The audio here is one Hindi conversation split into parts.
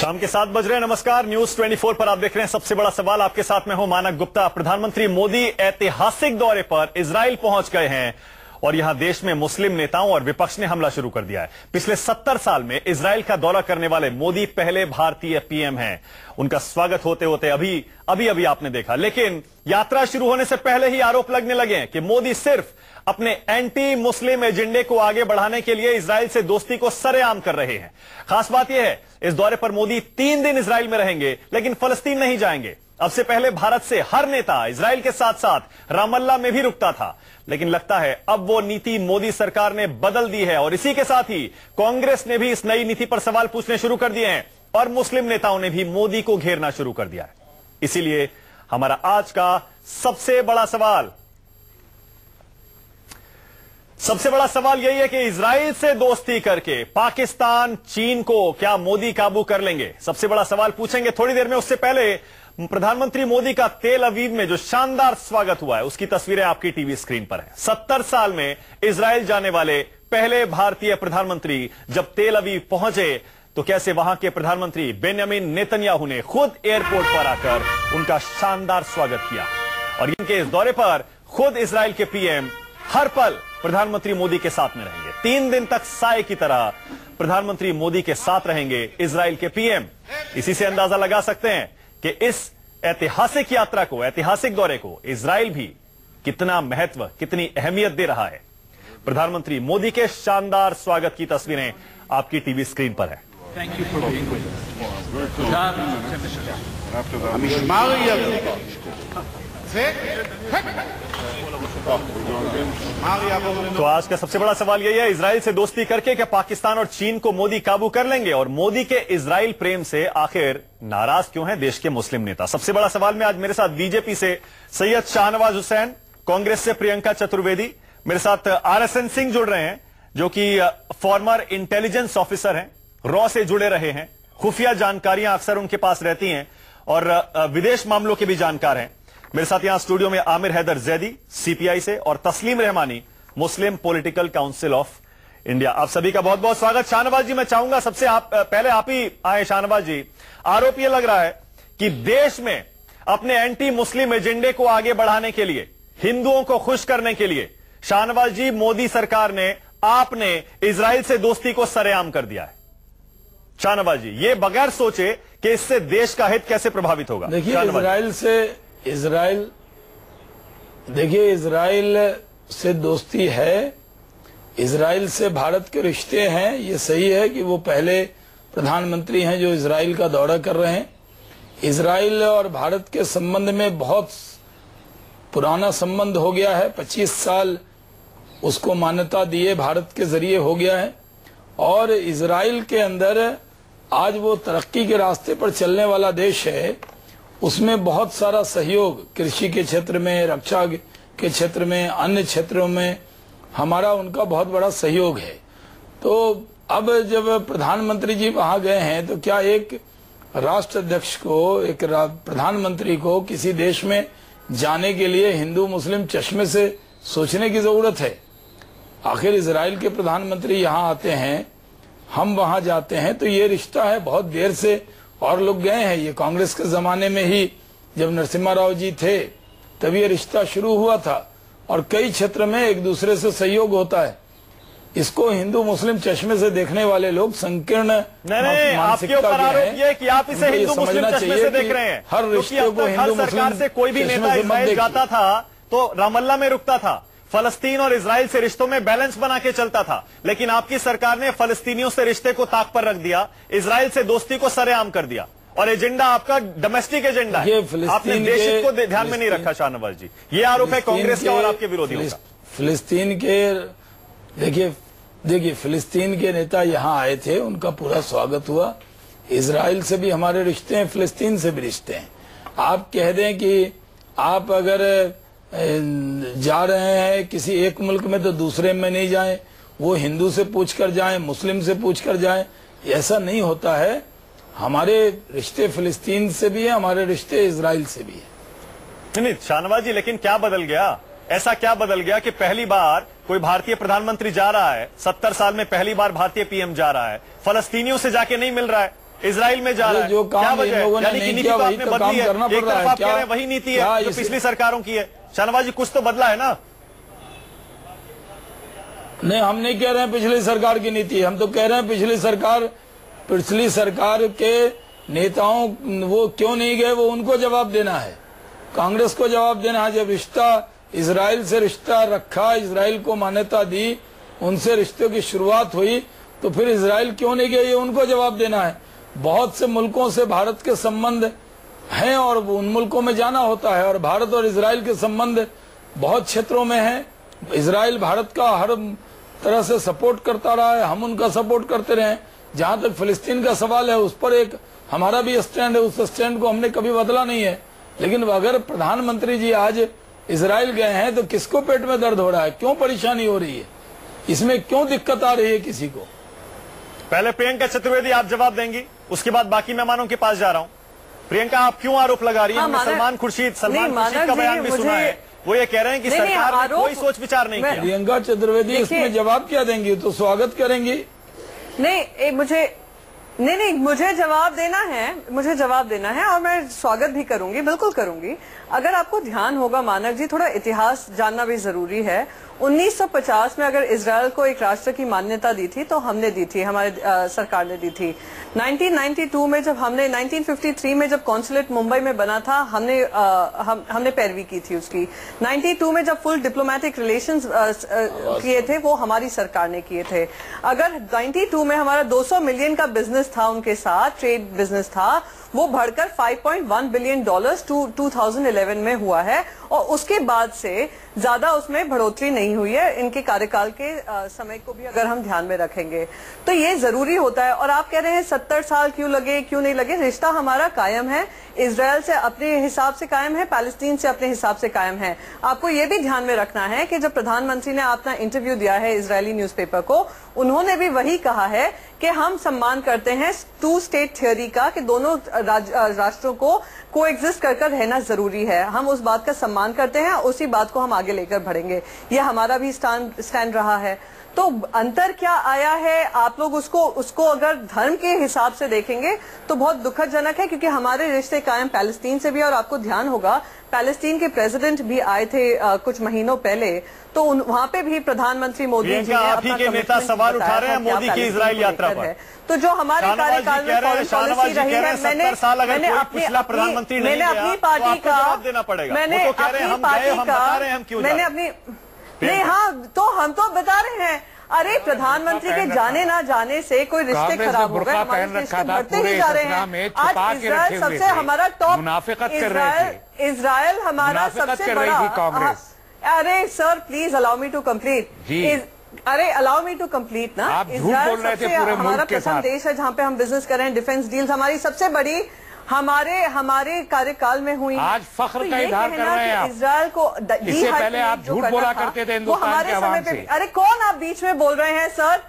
शाम के 7 बज रहे हैं। नमस्कार, न्यूज 24 पर आप देख रहे हैं सबसे बड़ा सवाल। आपके साथ में हूं मानक गुप्ता। प्रधानमंत्री मोदी ऐतिहासिक दौरे पर इजराइल पहुंच गए हैं और यहां देश में मुस्लिम नेताओं और विपक्ष ने हमला शुरू कर दिया है। पिछले 70 साल में इजराइल का दौरा करने वाले मोदी पहले भारतीय पीएम हैं। उनका स्वागत होते होते अभी आपने देखा, लेकिन यात्रा शुरू होने से पहले ही आरोप लगने लगे हैं कि मोदी सिर्फ अपने एंटी मुस्लिम एजेंडे को आगे बढ़ाने के लिए इजराइल से दोस्ती को सरेआम कर रहे हैं। खास बात यह है, इस दौरे पर मोदी 3 दिन इजराइल में रहेंगे, लेकिन फलस्तीन नहीं जाएंगे। अब से पहले भारत से हर नेता इजराइल के साथ साथ रामल्ला में भी रुकता था, लेकिन लगता है अब वो नीति मोदी सरकार ने बदल दी है और इसी के साथ ही कांग्रेस ने भी इस नई नीति पर सवाल पूछने शुरू कर दिए हैं और मुस्लिम नेताओं ने भी मोदी को घेरना शुरू कर दिया है। इसीलिए हमारा आज का सबसे बड़ा सवाल यही है कि इजराइल से दोस्ती करके पाकिस्तान, चीन को क्या मोदी काबू कर लेंगे? सबसे बड़ा सवाल पूछेंगे थोड़ी देर में। उससे पहले प्रधानमंत्री मोदी का तेल अवीव में जो शानदार स्वागत हुआ है, उसकी तस्वीरें आपकी टीवी स्क्रीन पर हैं। 70 साल में इजराइल जाने वाले पहले भारतीय प्रधानमंत्री जब तेल अवीव पहुंचे तो कैसे वहां के प्रधानमंत्री बेंजामिन नेतन्याहू ने खुद एयरपोर्ट पर आकर उनका शानदार स्वागत किया। और इनके इस दौरे पर खुद इजराइल के पीएम हर पल प्रधानमंत्री मोदी के साथ में रहेंगे। 3 दिन तक साए की तरह प्रधानमंत्री मोदी के साथ रहेंगे इजराइल के पीएम। इसी से अंदाजा लगा सकते हैं कि इस ऐतिहासिक यात्रा को, ऐतिहासिक दौरे को इजराइल भी कितना महत्व, कितनी अहमियत दे रहा है। प्रधानमंत्री मोदी के शानदार स्वागत की तस्वीरें आपकी टीवी स्क्रीन पर है। Thank you for being with us. तो आज का सबसे बड़ा सवाल यही है, इजराइल से दोस्ती करके क्या पाकिस्तान और चीन को मोदी काबू कर लेंगे? और मोदी के इजराइल प्रेम से आखिर नाराज क्यों हैं देश के मुस्लिम नेता? सबसे बड़ा सवाल में आज मेरे साथ बीजेपी से सैयद शाहनवाज हुसैन, कांग्रेस से प्रियंका चतुर्वेदी, मेरे साथ RSN सिंह जुड़ रहे हैं जो कि फॉर्मर इंटेलिजेंस ऑफिसर हैं, रॉ से जुड़े रहे हैं, खुफिया जानकारियां अक्सर उनके पास रहती हैं और विदेश मामलों के भी जानकार हैं। मेरे साथ यहां स्टूडियो में आमिर हैदर जैदी CPI से और तस्लीम रहमानी, मुस्लिम पॉलिटिकल काउंसिल ऑफ इंडिया। आप सभी का बहुत बहुत स्वागत। शाहनवाज जी, मैं चाहूंगा सबसे पहले आप ही आए। शाहनवाज जी, आरोप यह लग रहा है कि देश में अपने एंटी मुस्लिम एजेंडे को आगे बढ़ाने के लिए, हिंदुओं को खुश करने के लिए, शाहनवाज जी, मोदी सरकार ने, आपने इजराइल से दोस्ती को सरेआम कर दिया है। शाहनवाज जी, ये बगैर सोचे कि इससे देश का हित कैसे प्रभावित होगा? देखिए, इजराइल से दोस्ती है, इजराइल से भारत के रिश्ते हैं। ये सही है कि वो पहले प्रधानमंत्री हैं जो इजराइल का दौरा कर रहे हैं। इजराइल और भारत के संबंध में बहुत पुराना संबंध हो गया है, 25 साल उसको मान्यता दिए भारत के जरिए हो गया है। और इजराइल के अंदर आज वो तरक्की के रास्ते पर चलने वाला देश है। उसमें बहुत सारा सहयोग कृषि के क्षेत्र में, रक्षा के क्षेत्र में, अन्य क्षेत्रों में हमारा उनका बहुत बड़ा सहयोग है। तो अब जब प्रधानमंत्री जी वहां गए हैं तो क्या एक राष्ट्र अध्यक्ष को, एक प्रधानमंत्री को किसी देश में जाने के लिए हिंदू मुस्लिम चश्मे से सोचने की जरूरत है? आखिर इजराइल के प्रधानमंत्री यहाँ आते हैं, हम वहां जाते हैं, तो ये रिश्ता है बहुत देर से और लोग गए हैं। ये कांग्रेस के जमाने में ही जब नरसिम्हा राव जी थे तब ये रिश्ता शुरू हुआ था और कई क्षेत्र में एक दूसरे से सहयोग होता है। इसको हिंदू मुस्लिम चश्मे से देखने वाले लोग संकीर्ण मानसिकता है कि आप इसे हिंदू मुस्लिम चश्मे से देख रहे हैं। हर रिश्ते को हिंदू मुस्लिम से कोई भी नेता इजराइल जाता था तो रामल्ला में रुकता था, फलस्तीन और इजराइल से रिश्तों में बैलेंस बना के चलता था। लेकिन आपकी सरकार ने फलस्तीनियों से रिश्ते को ताक पर रख दिया, इजराइल से दोस्ती को सरेआम कर दिया और एजेंडा आपका डोमेस्टिक एजेंडा है। आपने देश हित को ध्यान में नहीं रखा। शाहनवाज जी, ये आरोप है कांग्रेस का और आपके विरोधियों का। फिलिस्तीन के देखिए फिलिस्तीन के नेता यहाँ आए थे, उनका पूरा स्वागत हुआ। इजराइल से भी हमारे रिश्ते हैं, फिलिस्तीन से भी रिश्ते हैं। आप कह दें कि आप अगर जा रहे हैं किसी एक मुल्क में तो दूसरे में नहीं जाएं, वो हिंदू से पूछकर जाएं, मुस्लिम से पूछकर जाएं, ऐसा नहीं होता है। हमारे रिश्ते फिलिस्तीन से भी है, हमारे रिश्ते इजराइल से भी है। नहीं शाहनवाज जी, लेकिन क्या बदल गया? ऐसा क्या बदल गया कि पहली बार कोई भारतीय प्रधानमंत्री जा रहा है, 70 साल में पहली बार भारतीय पीएम जा रहा है, फलस्तीनियों से जाके नहीं मिल रहा है, इजराइल में जा रहा है, जो काम क्या वजह है? यानी कि नीति तो आपने बदली है, एक तरफ आप कह रहे हैं वही नीति है जो पिछली सरकारों की है। शाहनवाज जी कुछ तो बदला है ना? नहीं, हम नहीं कह रहे हैं पिछली सरकार की नीति, हम तो कह रहे हैं पिछली सरकार के नेताओं वो क्यों नहीं गए, वो उनको जवाब देना है, कांग्रेस को जवाब देना है। जब इजराइल से रिश्ता रखा, इजराइल को मान्यता दी, उनसे रिश्तों की शुरुआत हुई, तो फिर इजराइल क्यों नहीं गए, ये उनको जवाब देना है। बहुत से मुल्कों से भारत के संबंध हैं और उन मुल्कों में जाना होता है, और भारत और इजराइल के संबंध बहुत क्षेत्रों में हैं। इजराइल भारत का हर तरह से सपोर्ट करता रहा है, हम उनका सपोर्ट करते रहे। जहां तक फिलिस्तीन का सवाल है, उस पर एक हमारा भी स्टैंड है, उस स्टैंड को हमने कभी बदला नहीं है। लेकिन अगर प्रधानमंत्री जी आज इजराइल गए हैं तो किसको पेट में दर्द हो रहा है, क्यों परेशानी हो रही है, इसमें क्यों दिक्कत आ रही है किसी को? पहले प्रियंका चतुर्वेदी आप जवाब देंगी, उसके बाद बाकी मेहमानों के पास जा रहा हूं। प्रियंका, आप क्यों आरोप लगा रही है? हमने सलमान खुर्शीद का बयान भी सुना है, वो ये कह रहे हैं कि सरकार ने कोई सोच विचार नहीं किया। प्रियंका चतुर्वेदी इसमें जवाब क्या देंगी? तो स्वागत करेंगी? नहीं, मुझे जवाब देना है और मैं स्वागत भी करूंगी, बिल्कुल करूंगी। अगर आपको ध्यान होगा मानक जी, थोड़ा इतिहास जानना भी जरूरी है। 1950 में अगर इजराइल को एक राष्ट्र की मान्यता दी थी तो हमने दी थी, हमारे सरकार ने दी थी। 1992 में जब 1953 में जब कॉन्सुलेट मुंबई में बना था, हमने पैरवी की थी उसकी। 92 में जब फुल डिप्लोमेटिक रिलेशंस किए थे, वो हमारी सरकार ने किए थे। अगर 92 में हमारा 200 मिलियन का बिजनेस था उनके साथ, ट्रेड बिजनेस था, वो बढ़कर $5.1 बिलियन 2011 में हुआ है, और उसके बाद से ज्यादा उसमें बढ़ोतरी नहीं हुई है इनके कार्यकाल के समय को भी अगर हम ध्यान में रखेंगे तो ये जरूरी होता है। और आप कह रहे हैं 70 साल क्यों लगे, क्यों नहीं लगे? रिश्ता हमारा कायम है, इजराइल से अपने हिसाब से कायम है, पैलेस्टीन से अपने हिसाब से कायम है। आपको ये भी ध्यान में रखना है कि जब प्रधानमंत्री ने अपना इंटरव्यू दिया है इजरायली न्यूज़पेपर को, उन्होंने भी वही कहा है कि हम सम्मान करते हैं 2 स्टेट थ्योरी का, कि दोनों राष्ट्रों को कोएग्जिस्ट कर रहना जरूरी है। हम उस बात का सम्मान करते हैं, उसी बात को हम आगे लेकर बढ़ेंगे। ये हमारा भी स्टैंड रहा है। तो अंतर क्या आया है, आप लोग उसको अगर धर्म के हिसाब से देखेंगे तो बहुत दुखदजनक है, क्योंकि हमारे रिश्ते कायम पैलेस्टीन से भी। और आपको ध्यान होगा पैलेस्टीन के प्रेसिडेंट भी आए थे कुछ महीनों पहले, तो वहां पे भी प्रधानमंत्री मोदी जी ने अपना नेता सवाल उठा रहे हैं मोदी की इजराइल यात्रा पर। तो जो हमारे कार्यकाल में फॉरेन पॉलिसी रही है, मैंने अपनी पार्टी का नहीं, हाँ, तो हम तो बता रहे हैं, अरे प्रधानमंत्री के जाने ना जाने से कोई रिश्ते खराब हो गए, हमारे रिश्ते बढ़ते ही जा रहे हैं। आज इजराइल सबसे हमारा टॉप, इजराइल हमारा सबसे बड़ा। अरे sir please allow me to complete, allow me to complete ना। इजराइल सबसे हमारा प्रथम देश है जहाँ पे हम बिजनेस कर रहे हैं, डिफेंस डील्स हमारी सबसे बड़ी हमारे कार्यकाल में हुई। आज फख्र का इजहार कर रहे हैं आप। इजराइल को इससे पहले आप झूठ बोला करते थे हिंदुस्तान के अवाम से। अरे कौन आप बीच में बोल रहे हैं सर?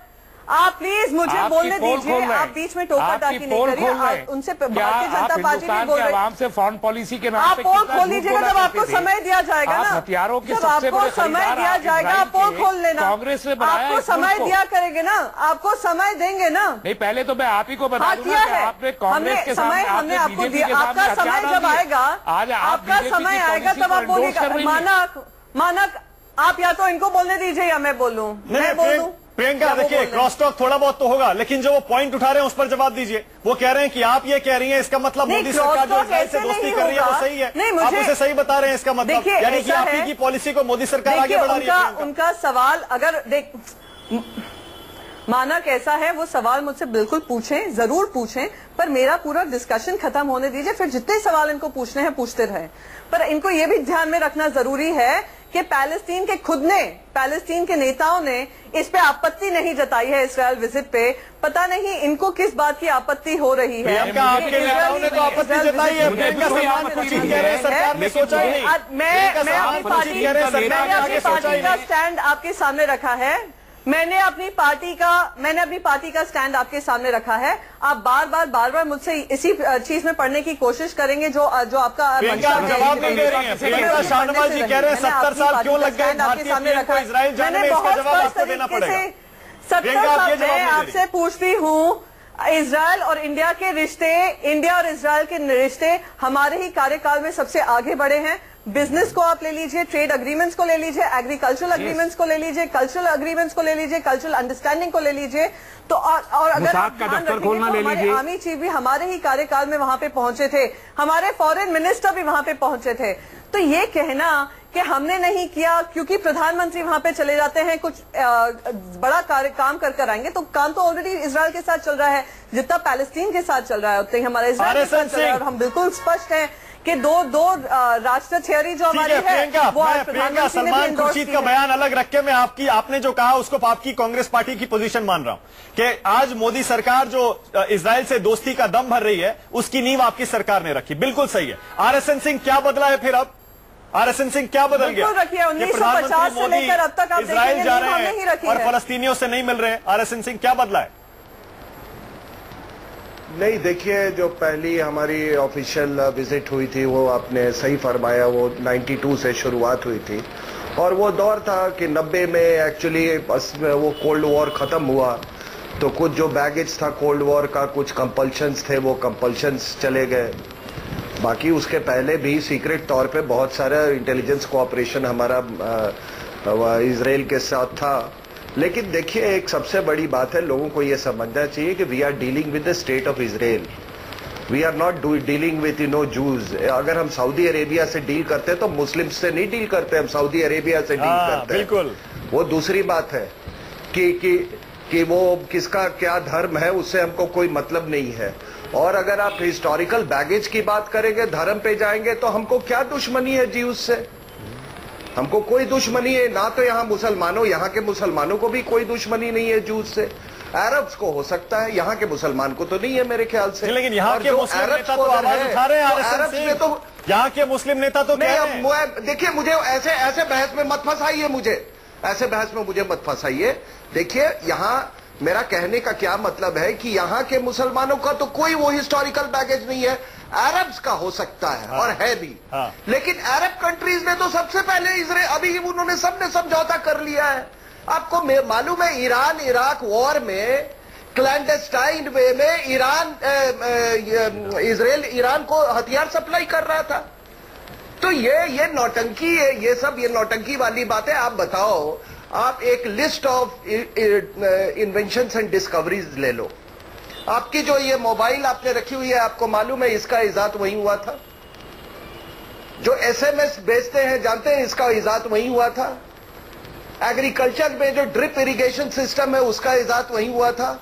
आप प्लीज मुझे बोलने दीजिए, आप बीच में टोका टाकी नहीं करिए। उनसे भारतीय जनता पार्टी भी बोल रही है से फॉरेन पॉलिसी के नाम पे। आप पोल खोल लीजिएगा जब आपको समय दिया जाएगा ना, हथियारों के जब आपको समय दिया जाएगा आप पोल खोल लेना। कांग्रेस ने आपको समय दिया करेंगे ना, आपको समय देंगे ना। नहीं, पहले तो मैं आप ही को बता दूंगा कि आपने कांग्रेस के सामने, हमने आपको दिया। आपका समय जब आएगा, आपका समय आएगा तब आप बोलिएगा। मानक आप या तो इनको बोलने दीजिए या मैं बोलूं, मैं बोलूं। प्रियंका देखिए, क्रॉस टॉक थोड़ा बहुत तो होगा, लेकिन जो वो पॉइंट उठा रहे हैं उस पर जवाब दीजिए। वो कह रहे हैं कि आप ये कह रही हैं, इसका मतलब मोदी सरकार जो इजराइल से दोस्ती कर रही है वो सही है। आप उसे सही बता रहे हैं, इसका मतलब यानी कि आप ही की पॉलिसी को मोदी सरकार आगे बढ़ा रही है। उनका सवाल अगर माना कैसा है, वो सवाल मुझसे बिल्कुल पूछें, जरूर पूछें, पर मेरा पूरा डिस्कशन खत्म होने दीजिए, फिर जितने सवाल इनको पूछने हैं पूछते रहें। पर इनको ये भी ध्यान में रखना जरूरी है कि पैलेस्टीन के खुद ने, पैलेस्टीन के नेताओं ने इस पे आपत्ति नहीं जताई है इजराइल विजिट पे। पता नहीं इनको किस बात की आपत्ति हो रही है। आपके नेताओं ने तो आपत्ति जताई है। प्रियंका सलमान कुछ कह रहे हैं, सरकार ने सोचा ही नहीं। मैं अपनी पार्टी का स्टैंड आपके सामने रखा है। मैंने अपनी पार्टी का स्टैंड आपके सामने रखा है। आप बार बार मुझसे इसी चीज में पढ़ने की कोशिश करेंगे जो आपका जवाब नहीं दे रही है। शाहनवाज जी कह रहे हैं 70 साल क्यों लग गए भारतीय को इजराइल जाने में, इसका जवाब आपको देना पड़ेगा। 70 साल मैं आपसे पूछती हूँ, इजराइल और इंडिया के रिश्ते, इंडिया और इजराइल के रिश्ते हमारे ही कार्यकाल में सबसे आगे बढ़े हैं। बिजनेस को आप ले लीजिए, ट्रेड अग्रीमेंट्स को ले लीजिए, एग्रीकल्चरल अग्रीमेंट्स को ले लीजिए, कल्चरल अग्रीमेंट्स को ले लीजिए, कल्चरल अंडरस्टैंडिंग को ले लीजिए। तो और अगर आप ध्यान रखेंगे तो हमारे आर्मी चीफ भी हमारे ही कार्यकाल में वहां पे पहुंचे थे, हमारे फॉरेन मिनिस्टर भी वहां पे पहुंचे थे। तो ये कहना कि हमने नहीं किया क्योंकि प्रधानमंत्री वहां पे चले जाते हैं, कुछ बड़ा काम कर आएंगे, तो काम तो ऑलरेडी इजराइल के साथ चल रहा है, जितना पैलेस्टीन के साथ चल रहा है उतना ही हमारा इजराइल के साथ चल रहा है। और हम बिल्कुल स्पष्ट हैं कि दो राष्ट्र थियरी जो हमारी है वो प्रियंका, सलमान खुर्शीद का बयान अलग रख के मैं आपने जो कहा उसको आपकी कांग्रेस पार्टी की पोजीशन मान रहा हूं कि आज मोदी सरकार जो इजराइल से दोस्ती का दम भर रही है उसकी नींव आपकी सरकार ने रखी। बिल्कुल सही है। RSN सिंह क्या बदला है फिर? अब RSN सिंह क्या बदल गया? रखिए 1950 से लेकर अब तक आप इजराइल जा रहे हैं और फलस्तीनियों से नहीं मिल रहे हैं। RSN सिंह क्या बदला है? नहीं, देखिए, जो पहली हमारी ऑफिशियल विजिट हुई थी वो आपने सही फरमाया, वो 92 से शुरुआत हुई थी और वो दौर था कि 90 में एक्चुअली वो कोल्ड वॉर खत्म हुआ तो कुछ जो बैगेज था कोल्ड वॉर का, कुछ कंपल्शंस थे, वो कंपल्शंस चले गए। बाकी उसके पहले भी सीक्रेट तौर पे बहुत सारा इंटेलिजेंस कोऑपरेशन हमारा इजराइल के साथ था। लेकिन देखिए, एक सबसे बड़ी बात है, लोगों को यह समझना चाहिए कि we are dealing with the state of Israel, we are not dealing with Jews. अगर हम सऊदी अरेबिया से डील करते हैं तो मुस्लिम से नहीं डील करते, हम सऊदी अरेबिया से डील करते हैं। बिल्कुल। वो दूसरी बात है कि वो किसका क्या धर्म है उससे हमको कोई मतलब नहीं है। और अगर आप हिस्टोरिकल बैगेज की बात करेंगे, धर्म पे जाएंगे, तो हमको क्या दुश्मनी है जी उससे? हमको कोई दुश्मनी है ना, तो यहाँ मुसलमानों, यहाँ के मुसलमानों को भी कोई दुश्मनी नहीं है जूस से। अरब्स को हो सकता है, यहाँ के मुसलमान को तो नहीं है मेरे ख्याल से। लेकिन यहाँ के मुस्लिम नेता तो आवाज उठा रहे हैं, अरब्स में तो यहाँ के मुस्लिम नेता तो देखिए, मुझे ऐसे बहस में मत फंसाइए, ऐसे बहस में मुझे मत फंसाइए। देखिए, यहाँ मेरा कहने का क्या मतलब है कि यहाँ के मुसलमानों का तो कोई वो हिस्टोरिकल बैगेज नहीं है, अरब्स का हो सकता है। और है भी। लेकिन अरब कंट्रीज ने तो सबसे पहले इजराइल, अभी उन्होंने सबने समझौता कर लिया है। आपको मालूम है, ईरान इराक वॉर में क्लैंडस्टाइन वे में इजराइल ईरान को हथियार सप्लाई कर रहा था। तो ये नौटंकी है, ये सब ये नौटंकी वाली बातें। आप बताओ, आप एक list of inventions and discoveries ले लो। आपकी जो ये मोबाइल आपने रखी हुई है, आपको मालूम है इसका इजाद वहीं हुआ था। जो SMS बेचते हैं, जानते हैं इसका इजाद वहीं हुआ था। एग्रीकल्चर में जो ड्रिप इरिगेशन सिस्टम है उसका इजाद वहीं हुआ था।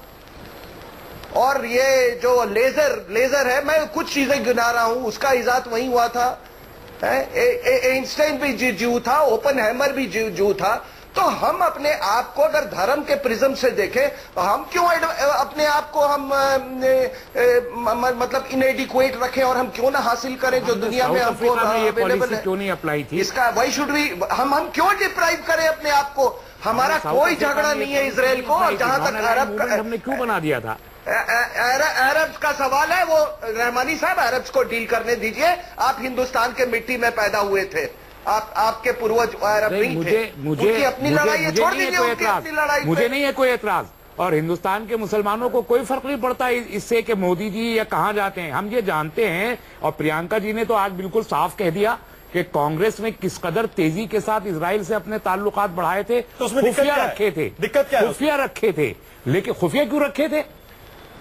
और ये जो लेजर है, मैं कुछ चीजें गिना रहा हूं, उसका इजाद वहीं हुआ था। आइंस्टाइन भी जीव था, ओपनहेमर भी जीव था। तो हम अपने आप को अगर धर्म के प्रिज्म से देखें तो हम क्यों अपने आप को हम मतलब इनएडिक्वेट रखें और हम क्यों ना हासिल करें जो दुनिया में हमको अवेलेबल है? क्यों नहीं अप्लाई थी इसका? वाई शुड वी, हम क्यों डिप्राइव करें अपने आप को? हमारा कोई झगड़ा नहीं है इसराइल को। और जहां तक अरब का, हमने क्यों बना दिया था? अरब्स का सवाल है, वो रहमानी साहब अरब्स को डील करने दीजिए। आप हिंदुस्तान के मिट्टी में पैदा हुए थे, आपके पूर्वज अरब नहीं थे। मुझे अपनी लड़ाई छोड़ दीजिए, उनकी अपनी लड़ाई। मुझे नहीं है कोई एतराज, और हिंदुस्तान के मुसलमानों को कोई फर्क नहीं पड़ता इससे कि मोदी जी या कहां जाते हैं। हम ये जानते हैं, और प्रियंका जी ने तो आज बिल्कुल साफ कह दिया कि कांग्रेस ने किस कदर तेजी के साथ इजराइल से अपने ताल्लुकात बढ़ाए थे। तो उसमें खुफिया रखे थे, दिक्कत क्या? खुफिया रखे थे, लेकिन खुफिया क्यों रखे थे?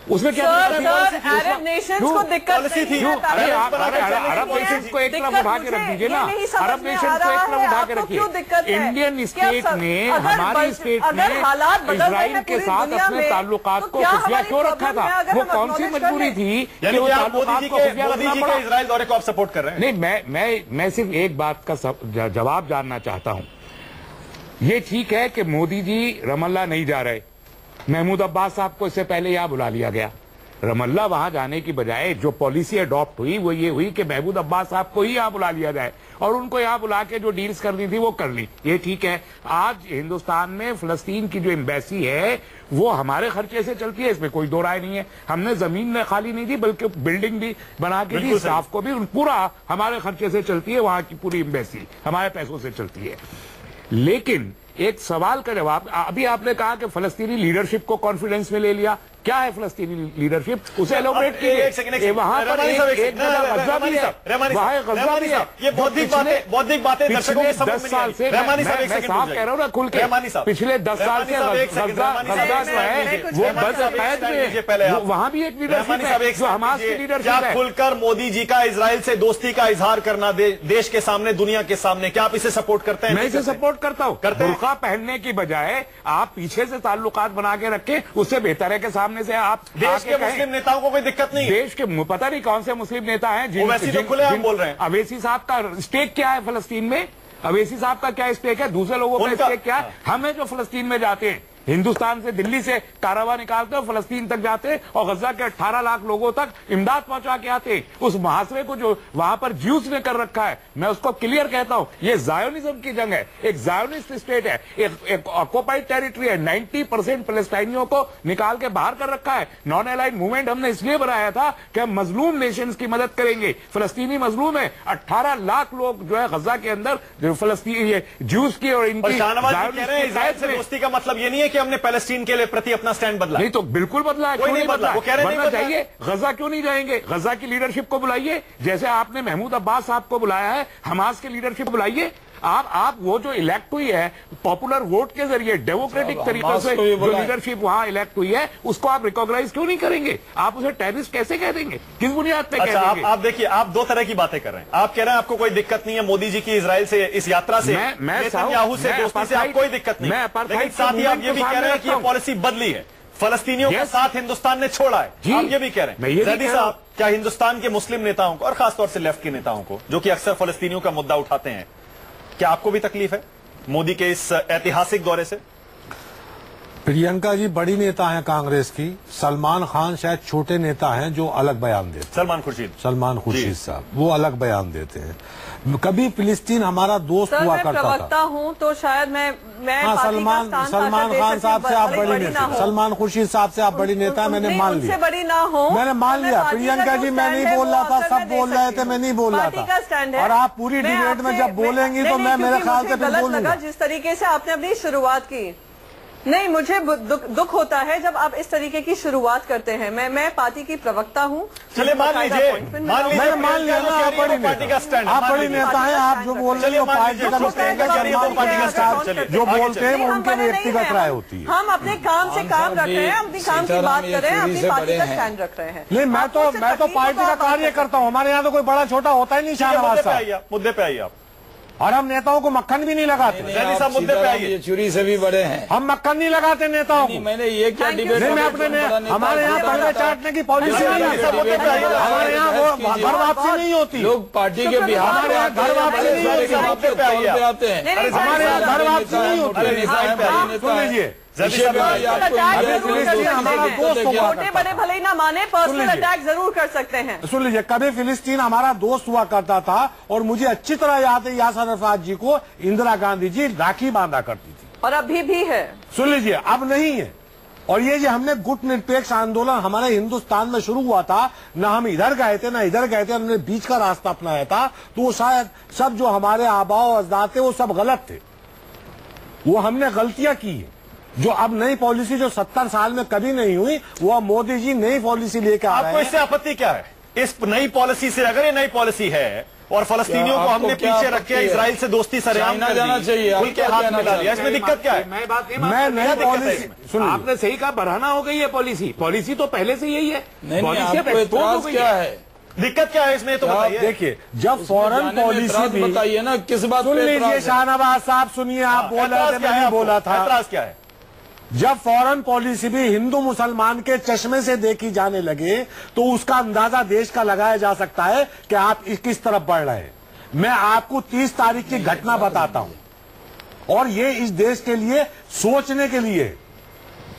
उसमें क्या अरब नेशंस को दिक्कत थी? अरब नेशंस को एक तरफ उठा के रख दीजिए ना, अरब नेशंस को एक तरफ उठा के रखिए। इंडियन स्टेट ने, हमारी स्टेट ने इजराइल के साथ अपने ताल्लुकात को खुफिया क्यों रखा था? वो कौन सी मजबूरी थी कि वो ताल्लुकात को खुफिया रखना पड़ा? इजराइल दौरे को आप सपोर्ट कर रहे हैं? नहीं, मैं सिर्फ एक बात का जवाब जानना चाहता हूं। ये ठीक है कि मोदी जी रमल्ला नहीं जा रहे, महमूद अब्बास साहब को इससे पहले यहां बुला लिया गया। रमल्ला वहां जाने की बजाय जो पॉलिसी अडॉप्ट हुई वो ये हुई कि महमूद अब्बास साहब को ही यहां बुला लिया जाए और उनको यहां बुला के जो डील्स करनी थी वो कर ली। ये ठीक है। आज हिंदुस्तान में फलस्तीन की जो एम्बेसी है वो हमारे खर्चे से चलती है, इसमें कोई दो राय नहीं है। हमने जमीन खाली नहीं दी बल्कि बिल्डिंग भी बना के दी, स्टाफ को भी, पूरा हमारे खर्चे से चलती है। वहां की पूरी एम्बेसी हमारे पैसों से चलती है। लेकिन एक सवाल का जवाब, अभी आपने कहा कि फलस्तीनी लीडरशिप को कॉन्फिडेंस में ले लिया, क्या है फलस्तीनी लीडरशिप, उसे एलोबरेट कीजिए। वहां पर एक गजा भी है, वहां गजा भी है। ये बौद्धिक बातें दर्शकों के समझ 10 साल से मैं साफ कह रहा हूँ ना खुल के, पिछले 10 साल से गजा जो है वो बद में, वहां भी एक लीडरशिप है जो हमास की लीडरशिप है। खुलकर मोदी जी का इजराइल से दोस्ती का इजहार करना देश के सामने, दुनिया के सामने, क्या आप इसे सपोर्ट करते हैं? मैं इसे सपोर्ट करता हूँ। बुर्का पहनने की बजाय आप पीछे से ताल्लुकात बना के रखे, उससे बेहतर है कि सामने से आप देश के मुस्लिम नेताओं को कोई दिक्कत नहीं है। देश के पता नहीं कौन से मुस्लिम नेता हैं जिन खुलेआम बोल रहे हैं। अवैसी साहब का स्टेक क्या है फलस्तीन में? अवैसी साहब का क्या स्टेक है? दूसरे लोगों का स्टेक क्या है? हमें जो फलस्तीन में जाते हैं, हिंदुस्तान से दिल्ली से कारवां निकालते और फलस्तीन तक जाते और गजा के 18 लाख लोगों तक इमदाद पहुंचा के आते। उस मुहासरे को जो वहां पर ज्यूस ने कर रखा है, मैं उसको क्लियर कहता हूं, ये जायोनिज्म की जंग है। एक जायोनिस्ट स्टेट है, एक ऑक्युपाइड टेरिटरी है। 90% फलस्तीनियों को निकाल के बाहर कर रखा है। नॉन अलाइड मूवमेंट हमने इसलिए बनाया था कि हम मजलूम नेशंस की मदद करेंगे। फलस्तीनी मजलूम है, 18 लाख लोग जो है गजा के अंदर फलस्तीनी ज्यूस की और इनकी इजराइल से दोस्ती का मतलब ये नहीं है कि हमने पैलेस्टीन के लिए प्रति अपना स्टैंड बदला। नहीं तो बिल्कुल बदला है, कोई नहीं बदला। वो कह रहे हैं चाहिए गजा क्यों नहीं जाएंगे? गजा की लीडरशिप को बुलाइए, जैसे आपने महमूद अब्बास साहब को बुलाया है, हमास की लीडरशिप को बुलाइए। आप वो जो इलेक्ट हुई है पॉपुलर वोट के जरिए, डेमोक्रेटिक तरीके से जो लीडरशिप वहां इलेक्ट हुई है, उसको आप रिकॉग्नाइज क्यों नहीं करेंगे? आप उसे टेररिस्ट कैसे कह देंगे? किस बुनियाद पे कह देंगे? आप देखिए, आप दो तरह की बातें कर रहे हैं। आप कह रहे हैं आपको कोई दिक्कत नहीं है मोदी जी की इजराइल से इस यात्रा से, नेतन्याहू से दोस्ती से आप कोई दिक्कत नहीं, लेकिन साथ ही आप ये भी कह रहे हैं कि ये पॉलिसी बदली है, फलस्तीनियों का साथ हिंदुस्तान ने छोड़ा है। आप ये भी कह रहे हैं। जैदी साहब, क्या हिंदुस्तान के मुस्लिम नेताओं को और खासतौर से लेफ्ट के नेताओं को, जो कि अक्सर फलस्तीनियों का मुद्दा उठाते हैं, क्या आपको भी तकलीफ है मोदी के इस ऐतिहासिक दौरे से? प्रियंका जी बड़ी नेता हैं कांग्रेस की, सलमान खान शायद छोटे नेता हैं जो अलग बयान देते हैं। सलमान खुर्शीद साहब वो अलग बयान देते हैं। कभी फिलिस्तीन हमारा दोस्त हुआ करता था। प्रवक्ता हूँ तो शायद मैं हाँ, सलमान खान साहब से आप बड़ी नेता, सलमान खुर्शीद साहब से आप बड़ी नेता, मैंने मान लिया, बड़ी ना हो, मैंने मान लिया। प्रियंका जी मैं नहीं बोल रहा था, सब बोल रहे थे, मैं नहीं बोल रहा था। और आप पूरी डिबेट में जब बोलेंगी तो मैं मेरे ख्याल से फिर बोलूंगा। जिस तरीके से आपने अपनी शुरुआत की, नहीं, मुझे दुख होता है जब आप इस तरीके की शुरुआत करते हैं। मैं पार्टी की प्रवक्ता हूँ। चलिए मान लीजिए, मैंने मान लिया ना, आप बड़ी नेता हैं, आप जो बोल रहे हो पार्टी का स्टैंड, जो बोलते हैं वो उनके व्यक्तिगत राय होती है। हम अपने काम से काम रख रहे हैं, अपनी काम की बात कर रहे हैं, अपनी पार्टी का स्टैंड रख रहे हैं। नहीं, मैं तो पार्टी का कार्य करता हूँ। हमारे यहाँ तो कोई बड़ा छोटा होता ही नहीं। शाहनवाज साहब, मुद्दे पे आइए आप। और हम नेताओं को मक्खन भी नहीं लगाते। मुद्दे पे आइए। चुरी से भी बड़े हैं, हम मक्खन नहीं लगाते नेताओं को। मैंने ये क्या डिबेट नहीं, मैं अपने हमारे यहाँ पहले चाटने की पॉलिसी नहीं है। हमारे यहाँ वो घर वापसी नहीं होती। लोग पार्टी के बिहार हमारे यहाँ घर वापसी नहीं होती। आते हैं, हमारे यहाँ घर वापसी नहीं होती। सुन लीजिए, हमारा दोस्त, छोटे बड़े भले ही ना माने, पर्सनल अटैक जरूर कर सकते हैं। सुन लीजिए, कभी फिलिस्तीन हमारा दोस्त हुआ करता था और मुझे अच्छी तरह याद है यासर अरफात जी को इंदिरा गांधी जी राखी बांधा करती थी, और अभी भी है। सुन लीजिए, अब नहीं है। और ये जो हमने गुट निरपेक्ष आंदोलन हमारे हिंदुस्तान में शुरू हुआ था, ना हम इधर गए थे ना इधर गए थे, हमने बीच का रास्ता अपनाया था, तो वो शायद सब जो हमारे आबाओ अजदाद थे वो सब गलत थे। वो हमने गलतियां की है। जो अब नई पॉलिसी जो 70 साल में कभी नहीं हुई, वो मोदी जी नई पॉलिसी लेकर आ रहे हैं। आपको इससे आपत्ति क्या है? इस नई पॉलिसी से, अगर ये नई पॉलिसी है और फलस्तीनियों को हमने पीछे रखे, इजराइल से दोस्ती सरेआम कर जाना चाहिए, खुल के हाथ मिला दिया, इसमें दिक्कत क्या है? मैं नई पॉलिसी, सुन, आपने सही कहा, बढ़ाना हो गई है पॉलिसी तो पहले से यही है। पॉलिसी क्या है? दिक्कत क्या है इसमें तो बताइए। देखिए, जब फॉरेन पॉलिसी भी बताइए ना, किस बात सुन लीजिए शाहनवाज साहब, सुनिए, आप बोल रहे थे, मैं नहीं बोला था। एतराज क्या है? जब फॉरेन पॉलिसी भी हिंदू मुसलमान के चश्मे से देखी जाने लगे तो उसका अंदाजा देश का लगाया जा सकता है कि आप किस तरफ बढ़ रहे हैं। मैं आपको 30 तारीख की घटना बताता हूं और ये इस देश के लिए सोचने के लिए।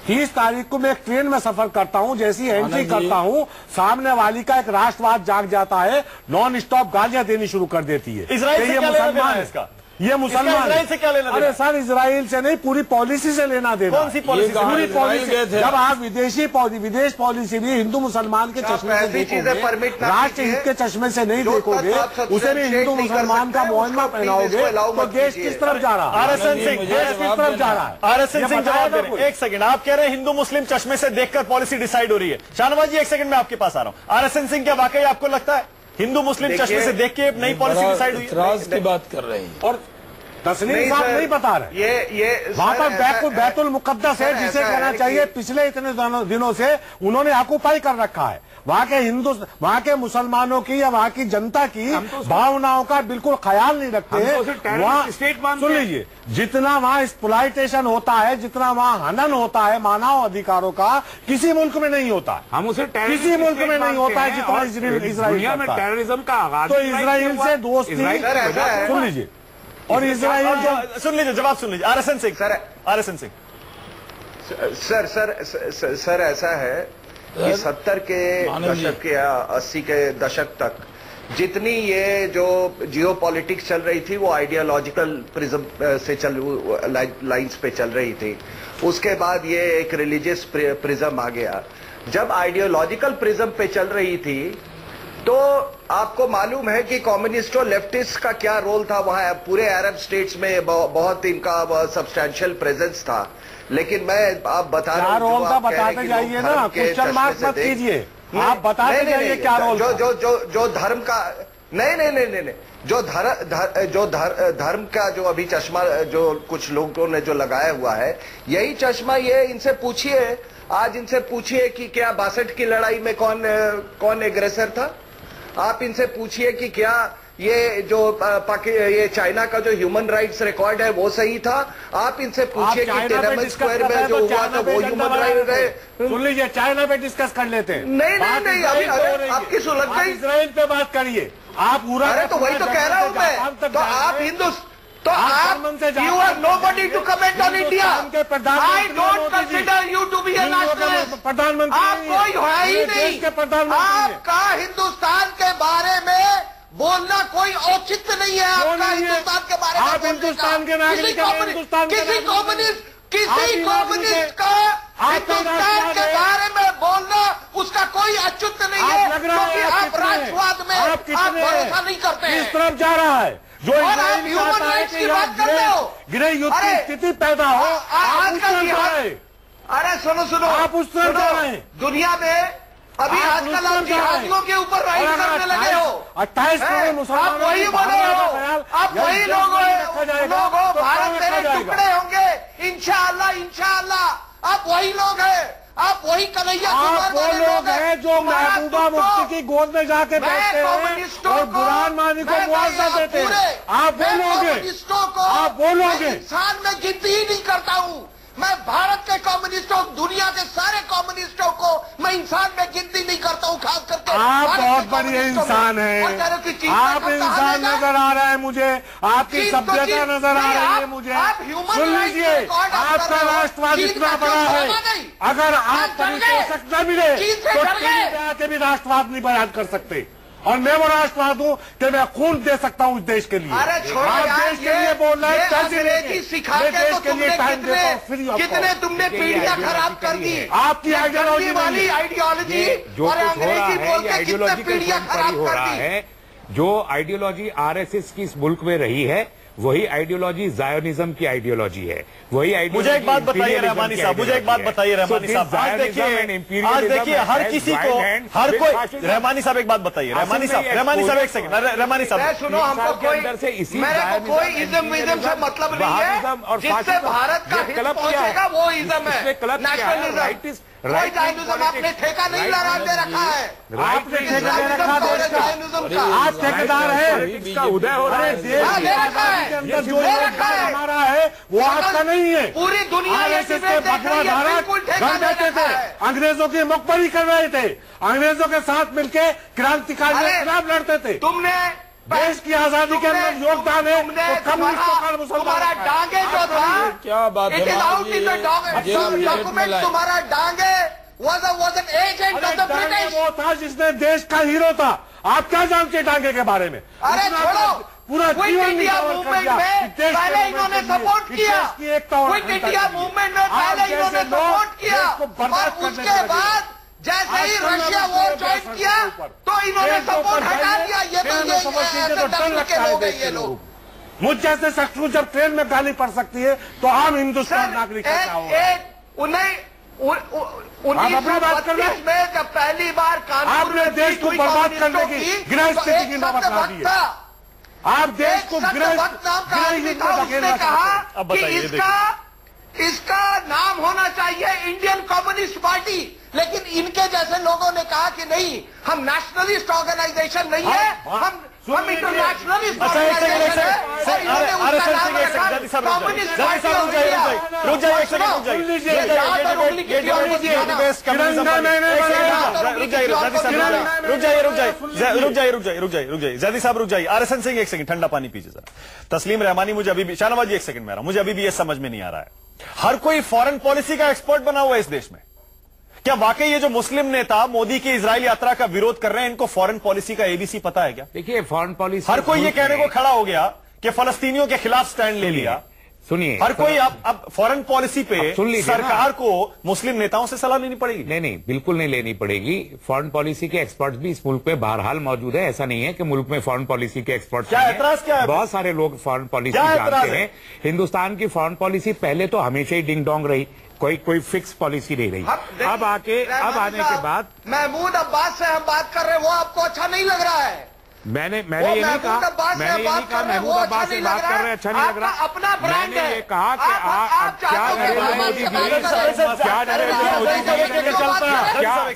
30 तारीख को मैं एक ट्रेन में सफर करता हूं, जैसी एंट्री करता हूं सामने वाली का एक राष्ट्रवाद जाग जाता है, नॉन स्टॉप गालियां देनी शुरू कर देती है। इजराइल से क्या लेना देना है इसका? ये मुसलमान इजराइल से क्या लेना देना? अरे सर, इजराइल से नहीं, पूरी पॉलिसी से लेना देना। कौन सी पॉलिसी? पूरी इजराइल पॉलिसी। गए थे। जब आप विदेश पॉलिसी भी हिंदू मुसलमान के चश्मे से देखोगे, राष्ट्र हित के चश्मे से नहीं देखोगे, उसे भी हिंदू मुसलमान का मोहम्मा पहनाओगे, तो देश किस तरफ जा रहा है? RSN सिंह, देश किस तरफ जा रहा है? RSN सिंह जवाब दे रहे हैं। एक सेकंड, आप कह रहे हैं हिंदू मुस्लिम चश्मे से देखकर पॉलिसी डिसाइड हो रही है। शाहनवाज जी, एक सेकंड में आपके पास आ रहा हूं। RSN सिंह, क्या वाकई आपको लगता है हिंदू मुस्लिम चश्मे से देख के नई पॉलिसी डिसाइड हुई? इतराज की बात कर रहे हैं। और तस्लीम साहब नहीं बता रहे। ये वहां पर बैतुल मुकद्दस है, जिसे कहना चाहिए पिछले इतने दिनों से उन्होंने ऑक्युपाई कर रखा है। वहां के वहां के मुसलमानों की या वहां की जनता की भावनाओं का बिल्कुल ख्याल नहीं रखते हैं। वहां सुन लीजिए, जितना वहां एक्सप्लॉयटेशन होता है, जितना वहां हनन होता है मानव अधिकारों का, किसी मुल्क में नहीं होता है। हम उसे किसी मुल्क में नहीं होता है जितना दुनिया में टेररिज्म का आगाज। तो इजराइल से दोस्ती, सुन लीजिए, और इजराइल सुन लीजिए, जवाब सुन लीजिए। RSN Singh, RSN Singh, sir ऐसा है कि 70 के दशक या 80 के दशक तक जितनी ये जो जियो पॉलिटिक्स चल रही थी वो आइडियोलॉजिकल प्रिज्म से लाइंस पे चल रही थी। उसके बाद ये एक रिलीजियस प्रिज्म आ गया। जब आइडियोलॉजिकल प्रिज्म पे चल रही थी तो आपको मालूम है कि कम्युनिस्ट और लेफ्टिस्ट का क्या रोल था वहां। पूरे अरब स्टेट्स में बहुत इनका सब्सटैंशियल प्रेजेंस था। लेकिन मैं आप बता रहा हूं, रोल था बताते जाइए ना, क्वेश्चन मार्क मत कीजिए, आप बताते जाइए क्या रोल। जो धर्म का नहीं, जो धर्म का जो अभी चश्मा जो कुछ लोगों ने जो लगाया हुआ है, यही चश्मा ये इनसे पूछिए, आज इनसे पूछिए कि क्या 62 की लड़ाई में कौन एग्रेसर था। आप इनसे पूछिए कि क्या ये जो ये चाइना का जो ह्यूमन राइट्स रिकॉर्ड है वो सही था। आप इनसे पूछिए कि टिएनएनमेन स्क्वायर में जो हुआ था वो ह्यूमन राइट है। सुन लीजिए, चाइना पे डिस्कस कर लेते हैं। नहीं, अभी आपकी सुलझ गई। इजराइल पे बात करिए आप पूरा। अरे तो वही तो कह रहा हूं मैं। तो आप you are nobody to comment on India. I don't consider you to be a nationalist. प्रधानमंत्री आप कोई है ही नहीं। आपका हिंदुस्तान के बारे में बोलना कोई औचित्य नहीं है। आपका हिंदुस्तान के बारे में आप हिंदुस्तान के नागरिक हैं, हिंदुस्तान के किसी कम्युनिस्ट का हिंदुस्तान के बारे में बोलना उसका कोई औचित्य नहीं है, क्योंकि आप राष्ट्रवाद में आप भरोसा नहीं करते हैं। किस तरफ जा रहा है? जो ह्यूमन राइट्स की बात कर रहे हो, गृह युद्ध की स्थिति पैदा हो, अरे सुनो, आप उस तरफ जा रहे हैं। दुनिया में अभी आजकल आप जिहादियों के ऊपर राइट करने लगे हो। 28 करोड़ मुसलमान, आप वही बोले हो, आप वही लोग हो। भारत मेरे टुकड़े होंगे इंशाअल्लाह। आप वही लोग हैं, आप वही कन्हैया कुमार वाले लोग हैं जो महबूबा मुफ्ती की गोद में जाके बैठते हैं और बुरहान वानी को मुआवजा देते हैं। आप बोलोगे इंसान में गिनती ही नहीं करता हूँ। मैं भारत के कम्युनिस्टों, दुनिया के सारे कम्युनिस्टों को मैं इंसान में गिनती नहीं करता हूँ। खास करके आप बहुत बड़ी इंसान है। आप इंसान नजर आ रहा है मुझे, आपकी सभ्यता नजर आ रही है मुझे। सुन लीजिए, आपका राष्ट्रवाद इतना बड़ा है, अगर आप परिपोषक न मिले तो टीवी पे आके भी राष्ट्रवाद नहीं बयान कर सकते। और मैं वो राष्ट्रवाद हूँ कि मैं खून दे सकता हूँ इस देश के लिए। अरे छोड़ो आप यार, देश के लिए बोल रहे हैं, अंग्रेजी सिखा के तो कितने तुमने पीढ़ियां खराब कर दी। आपकी आइडियोलॉजी वाली आइडियोलॉजी और अंग्रेजी बोल के कितने पीढ़ियां खराब कर दी। जो आइडियोलॉजी RSS की इस मुल्क में रही है वही आइडियोलॉजी जायोनिज्म की आइडियोलॉजी है। वही आइडियोलॉजी। मुझे एक बात बताइए रहमानी साहब, मुझे एक बात बताइए रहमानी साहब, आज देखिए हर किसी को, हर कोई, रहमानी साहब एक बात बताइए, रहमानी साहब एक सेकंड, रहमानी साहब सुनो, हमको कोई इज्म से मतलब नहीं है। जिससे भारत का हित पहुंचेगा वो इज्म है, नेशनलिज्म। कोई जायनिज्म आपने ठेका नहीं लगा दे रखा है। आपने ठेका दे रखा है, आप ठेकेदार है, इसका उदय हो रहा है। के अंदर जो हमारा है वो आपका नहीं है। पूरी दुनिया RSS के भगवा धारक घर बैठे थे, अंग्रेजों की मुखबरी कर रहे थे, अंग्रेजों के साथ मिलकर क्रांतिकारियों के खिलाफ लड़ते थे। तुमने देश की आजादी के अंदर योगदान है तो कम्युनिस्टों का तुम्हारा डांगे जो था, क्या बात है, डॉक्यूमेंट तुम्हारा Dange was an agent of the British। वो था जिसने देश का हीरो था। आप क्या जानते हैं डांगे के बारे में? अरे छोड़ो, पूरा जीवन निकाल कर दिया। पहले इन्होंने सपोर्ट किया, क्विट इंडिया मूवमेंट में पहले इन्होंने सपोर्ट किया, और उसके बाद जैसे ही रशिया वॉर ज्वाइन किया तो इन्होंने सपोर्ट हटा दिया। ये तो लोग हैं ये लोग। मुझ जैसे शख्स जब ट्रेन में गाली पड़ सकती है तो आम हिंदुस्तान नागरिक अपनी बात कर में जब पहली बार आपने देश को बर्बाद करने की गृह स्थिति की नौबत ला दी है। आप देश को गृह उसने कहा कि इसका नाम होना चाहिए इंडियन कम्युनिस्ट पार्टी, लेकिन इनके जैसे लोगों ने कहा कि नहीं, हम नेशनलिस्ट ऑर्गेनाइजेशन नहीं है, हम इंटरनेशनलिस्ट ऑर्गेनाइजेशन ज़ैदी साहब रुक जाइए। आरएसएन सिंह एक सेकंड, ठंडा पानी पीजिए जरा। तस्लीम रहमानी, मुझे अभी भी, शाहनवाज जी एक सेकंड में आ रहा हूं, मुझे अभी भी ये समझ में नहीं आ रहा है, हर कोई फॉरेन पॉलिसी का एक्सपर्ट बना हुआ है इस देश में। क्या वाकई ये जो मुस्लिम नेता मोदी की इजराइल यात्रा का विरोध कर रहे हैं, इनको फॉरेन पॉलिसी का एबीसी पता है क्या? देखिए, फॉरेन पॉलिसी हर कोई ये कहने को खड़ा हो गया कि फलस्तीनियों के खिलाफ स्टैंड ले लिया। सुनिए, हर कोई अब फॉरेन पॉलिसी पे सरकार को मुस्लिम नेताओं से सलाह लेनी पड़ेगी। नहीं, बिल्कुल नहीं लेनी पड़ेगी। फॉरेन पॉलिसी के एक्सपर्ट्स भी इस मुल्क में बहरहाल मौजूद है। ऐसा नहीं है कि मुल्क में फॉरेन पॉलिसी के एक्सपर्ट्स क्या एतराज क्या है? बहुत सारे लोग फॉरेन पॉलिसी जानते हैं। हिंदुस्तान की फॉरेन पॉलिसी पहले तो हमेशा ही डिंग डोंग रही, कोई फिक्स पॉलिसी नहीं रही। अब आने के बाद महमूद अब्बास से हम बात कर रहे हैं, वो आपको अच्छा नहीं लग रहा है? मैंने ये नहीं कहा महमूद अब्बास से बात कर रहे हैं अच्छा नहीं लग रहा। अपना ब्रांड है। ये कहा कि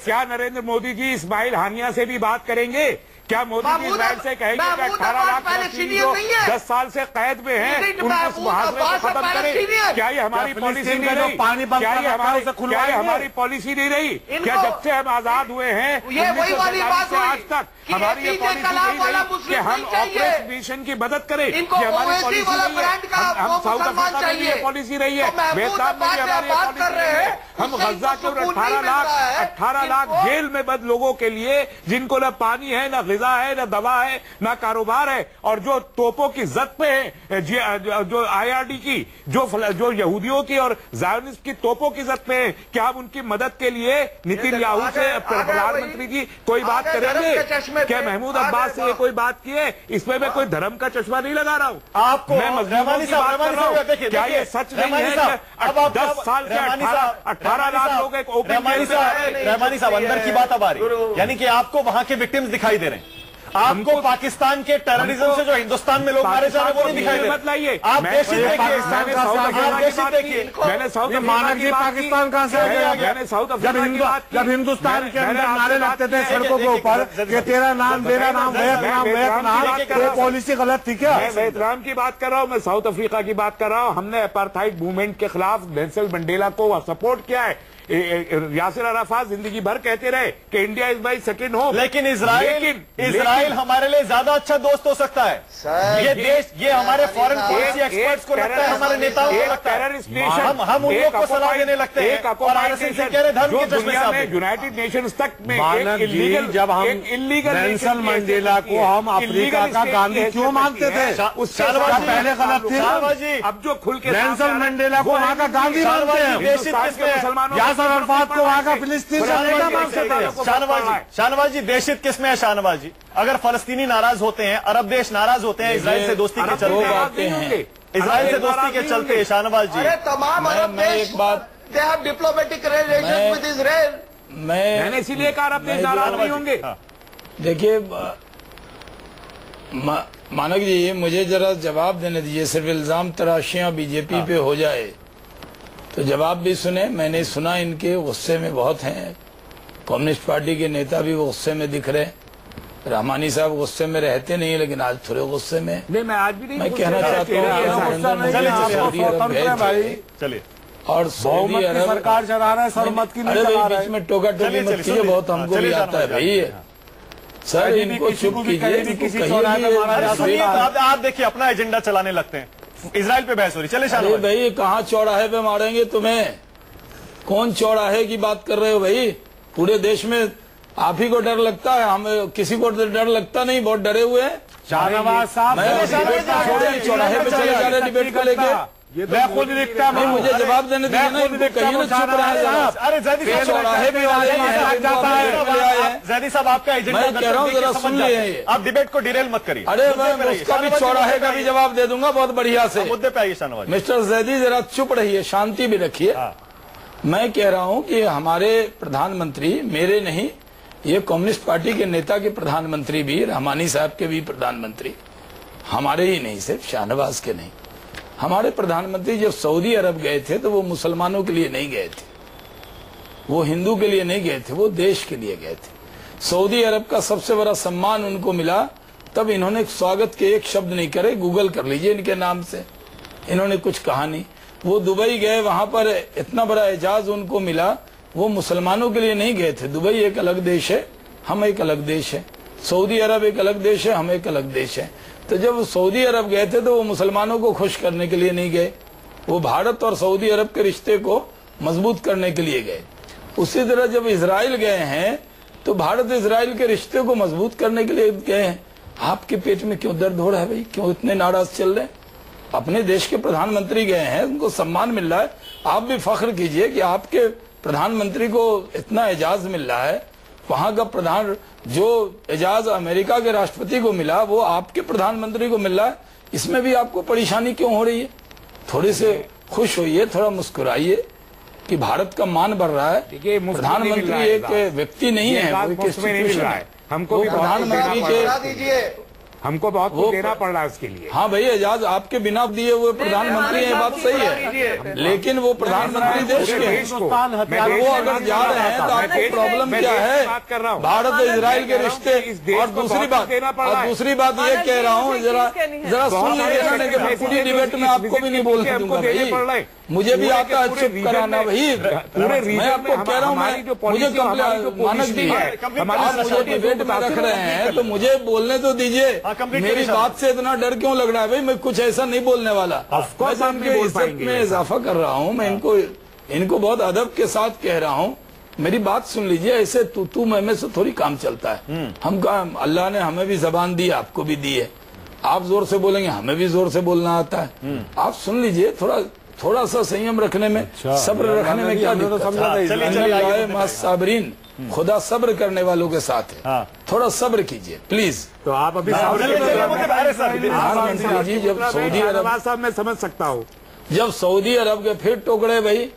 क्या नरेंद्र मोदी जी इस्माइल हानिया से भी बात करेंगे? क्या मोदी जी इजराइल से कहेंगे कि 18 लाख फलस्तीनी जो 10 साल से कैद में हैं उनको मुहासरे को खत्म करें? क्या ये हमारी पॉलिसी नहीं रही? क्या ये हमारी पॉलिसी नहीं रही? क्या जब से हम आजाद हुए हैं 1947 से आज तक हमारी ये पॉलिसी नहीं रही कि हम ऑपरेशन मिशन की मदद करें? ये हमारी पॉलिसी नहीं है। हम साउथ अफ्रीका में भी ये पॉलिसी रही है, वियतनाम में भी हमारी ये पॉलिसी रही है। हम गजा के 18 लाख जेल में बंद लोगों के लिए, जिनको न पानी है, न ग़िज़ा है, न दवा है, न कारोबार है, और जो तोपों की जद पे है, जो IRD की, जो यहूदियों की और ज़ायोनिस्ट की तोपों की जद पे है, क्या हम उनकी मदद के लिए नितिन याहू से प्रधानमंत्री जी कोई बात करेंगे? क्या महमूद अब्बास से कोई बात की है? इसमें मैं कोई धर्म का चश्मा नहीं लगा रहा हूँ। आपको मैं मजलूमों की बात कर रहा हूँ। क्या ये सच नहीं है कि 10 साल से 18 लाख लोग एक रहमानी साहब, अंदर की बात अब आ रही, यानी कि आपको वहां के विक्टिम्स दिखाई दे रहे हैं। आपको पाकिस्तान के टेररिज्म से जो हिंदुस्तान में लोग मारे जा रहे हैं वो नहीं दिखाई दे। मत लाइए, आप देश देखिए, मैंने साउथ मानक जी पाकिस्तान कहां से आ गया? मैंने साउथ अफ्रीका जब हिंदुस्तान के अंदर नारे लगते थे सड़कों के ऊपर कि तेरा नाम मेरा नाम वियतनाम, तो पॉलिसी गलत थी क्या? मैं वियतनाम की बात कर रहा हूँ, मैं साउथ अफ्रीका की बात कर रहा हूँ। हमने अपार्थाइड मूवमेंट के खिलाफ नेल्सन मंडेला को सपोर्ट किया है। यासिर अराफात जिंदगी भर कहते रहे कि India is my second home, लेकिन इजराइल हमारे लिए ज्यादा अच्छा दोस्त हो सकता है। ये देश, ये हमारे फॉरेन पॉलिसी एक्सपर्ट्स को लगता है, हमारे नेताओं को लगता है, हम उन लोग को सलाह देने लगते हैं और आरएसएस से कह रहे धर्म के चश्मे से। यूनाइटेड नेशंस तक में जब हम नेल्सन मंडेला को हम अफ्रीका का गांधी क्यों मानते थे? उससे पहले गलत थी। अब जो खुल के नेल्सन मंडेला को वहां का गांधी मानते हैं, मुसलमानों अरफात को वहां का फिलिस्तीन शाहनवाज जी, देशित किसमें है शाहनवाज जी? अगर फलस्तीनी नाराज होते हैं, अरब देश नाराज होते हैं इजराइल से दोस्ती के चलते, इजराइल से दोस्ती के चलते, शाहनवाज जी तमाम अरब देश एक बात they have diplomatic relations with Israel. मैंने इसीलिए कहा अरब देश नाराज नहीं होंगे। देखिए मानक जी, मुझे जरा जवाब देने दीजिए। सिर्फ इल्जाम तराशियां बीजेपी पे हो जाए तो जवाब भी सुने। मैंने सुना इनके गुस्से में बहुत हैं, कम्युनिस्ट पार्टी के नेता भी गुस्से में दिख रहे। रहमानी साहब गुस्से में रहते नहीं, लेकिन आज थोड़े गुस्से में। नहीं, मैं आज भी नहीं। मैं कहना चाहता हूँ चलिए, और सऊदी अरब सरकार चला रहा है, सरमत की नहीं चला रहा है। इसमें टोका टोकी मत कीजिए, बहुत हमको भी आता है भाई। सर इनको चुप कीजिए। आप देखिए अपना एजेंडा चलाने लगते हैं, इजराइल पे बहस हो रही। चले शाहनवाज भाई, कहाँ चौराहे पे मारेंगे तुम्हें? कौन चौराहे की बात कर रहे हो भाई? पूरे देश में आप ही को डर लगता है, हमें किसी को डर लगता नहीं, बहुत डरे हुए हैं। शाहनवाज साहब चौराहे पे चले जा रहे डिबेट को लेके, मैं खुद लिखता हूँ, मुझे जवाब देने दीजिए ना, कहीं ना चुप रहे साहब। अरे जैदी साहब चौराहे पे वाले जैदी साहब आपका एजेंडा मैं कह रहा हूँ जरा सुन लिए, आप डिबेट को डिरेल मत करिए। अरे मैं उसका भी चौराहे का भी जवाब दे दूंगा बहुत बढ़िया से। मुद्दे पे आइए शाहनवाज। मिस्टर जैदी जरा चुप रहिए, शांति भी रखिए। मैं कह रहा हूँ कि हमारे प्रधानमंत्री, मेरे नहीं, ये कम्युनिस्ट पार्टी के नेता के प्रधानमंत्री भी, रहमानी साहब के भी प्रधानमंत्री, हमारे ही नहीं, सिर्फ शाहनवाज के नहीं, हमारे प्रधानमंत्री जब सऊदी अरब गए थे तो वो मुसलमानों के लिए नहीं गए थे, वो हिंदू के लिए नहीं गए थे, वो देश के लिए गए थे। सऊदी अरब का सबसे बड़ा सम्मान उनको मिला, तब इन्होंने स्वागत के एक शब्द नहीं करे, गूगल कर लीजिए इनके नाम से, इन्होंने कुछ कहा नहीं। वो दुबई गए, वहां पर इतना बड़ा एजाज उनको मिला, वो मुसलमानों के लिए नहीं गए थे। दुबई एक अलग देश है, हम एक अलग देश है, सऊदी अरब एक अलग देश है, हम एक अलग देश है। तो जब सऊदी अरब गए थे तो वो मुसलमानों को खुश करने के लिए नहीं गए, वो भारत और सऊदी अरब के रिश्ते को मजबूत करने के लिए गए। उसी तरह जब इजराइल गए हैं तो भारत इजराइल के रिश्ते को मजबूत करने के लिए गए हैं। आपके पेट में क्यों दर्द हो रहा है भाई, क्यों इतने नाराज चल रहे हैं? अपने देश के प्रधानमंत्री गए हैं, उनको सम्मान मिल रहा है, आप भी फख्र कीजिए कि आपके प्रधानमंत्री को इतना एजाज मिल रहा है। वहां का प्रधान, जो एजाज अमेरिका के राष्ट्रपति को मिला वो आपके प्रधानमंत्री को मिल रहा है, इसमें भी आपको परेशानी क्यों हो रही है? थोड़े से खुश होइए, थोड़ा मुस्कुराइए कि भारत का मान बढ़ रहा है। प्रधानमंत्री एक व्यक्ति नहीं है, वो एक इंस्टीट्यूशन है। हमको प्रधानमंत्री के हमको बहुत कुछ देना पड़ रहा है उसके लिए। हाँ भाई, एजाज आपके बिना दिए हुए प्रधानमंत्री है, बात सही है, लेकिन वो प्रधानमंत्री देश के हैं। वो अगर जा रहे हैं तो आपको प्रॉब्लम क्या है? भारत और इजराइल के रिश्ते। और दूसरी बात ये कह रहा हूँ, जरा सुन लीजिए, पूरी डिबेट में आपको भी नहीं बोलने दूंगा भाई, मुझे भी आता है चुप कराना भाई। मैं आपको कह रहा हूँ, मुझे मानक दी है, आप मुझे डिबेट में रख रहे हैं तो मुझे बोलने तो दीजिए। मेरी बात से इतना डर क्यों लग रहा है भाई? मैं कुछ ऐसा नहीं बोलने वाला, मैं इनके इज्जत में इजाफा कर रहा हूँ। मैं इनको बहुत अदब के साथ कह रहा हूँ, मेरी बात सुन लीजिए। ऐसे तू मैं से थोड़ी काम चलता है। हम अल्लाह ने हमें भी जबान दी, आपको भी दी है। आप जोर से बोलेंगे, हमें भी जोर से बोलना आता है। आप सुन लीजिए, थोड़ा सा संयम रखने में, सब्र रखने में क्या दिक्कत? साबरीन, खुदा सब्र करने वालों के साथ है। थोड़ा सब्र कीजिए प्लीज। तो आप अभी प्रधानमंत्री जी जब सऊदी अरब, साहब मैं समझ सकता हूँ, जब सऊदी अरब के फिर टोकरे भाई,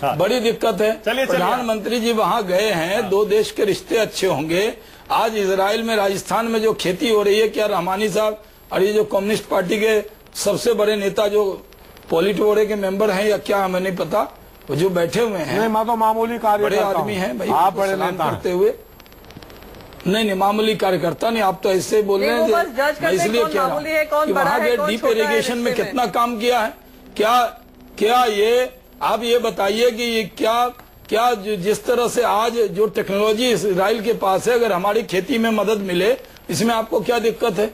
बड़ी दिक्कत है। प्रधानमंत्री जी वहाँ गए हैं, दो देश के रिश्ते अच्छे होंगे। आज इजराइल में, राजस्थान में जो खेती हो रही है, क्या रहमानी साहब और ये जो कम्युनिस्ट पार्टी के सबसे बड़े नेता जो पॉलिट ब्यूरो के मेंबर हैं या क्या, हमें नहीं पता, वो जो बैठे हुए हैं, मैं तो मामूली बड़े आदमी हैं भाई, आप बड़े नेता करते हुए। नहीं, मामूली कार्यकर्ता नहीं, आप तो ऐसे बोल रहे हैं। मैं इसलिए कह रहा हूँ कि वहाँ के डीप इरिगेशन में कितना काम किया है। क्या ये आप ये बताइए कि क्या जिस तरह से आज जो टेक्नोलॉजी इजराइल के पास है, अगर हमारी खेती में मदद मिले, इसमें आपको क्या दिक्कत है?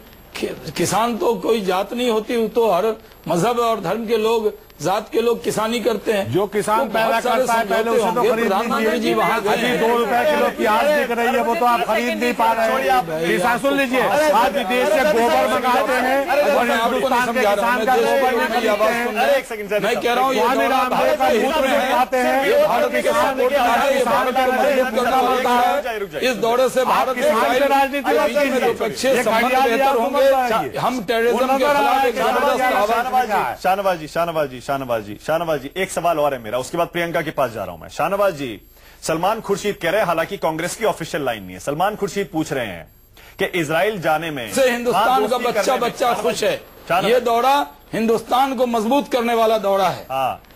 किसान तो कोई जात नहीं होती, तो हर मजहब और धर्म के लोग, जात के लोग किसानी करते हैं। जो किसान तो पैदा करता है पहले उसे तो खरीद प्रधानमंत्री जी वहाँ गए, 2 रुपए किलो प्याज बिक रही है, वो तो आप खरीद नहीं पा रहे हैं। किसान सुन लीजिए, आज विदेश से गोबर मंगाते हैं और हिंदुस्तान के किसान का गोबर नहीं खरीदते हैं। मैं कह रहा हूँ, स्वामी रामदेव का मूत्र मंगाते हैं, भारत के किसान को मजबूत करना होता है। इस दौरे से भारत किसान राजनीति में जो पक्षे बेहतर होंगे। हम टेररिज्म के खिलाफ एक जबरदस्त आवाज। शाहनवाज जी, एक सवाल और है मेरा, उसके बाद प्रियंका के पास जा रहा हूं मैं। शाहनवाज जी, सलमान खुर्शीद कह रहे हैं, हालांकि कांग्रेस की ऑफिशियल लाइन नहीं है, सलमान खुर्शीद पूछ रहे हैं कि इजराइल जाने में से हिंदुस्तान का बच्चा खुश है। ये दौरा हिंदुस्तान को मजबूत करने वाला दौरा है।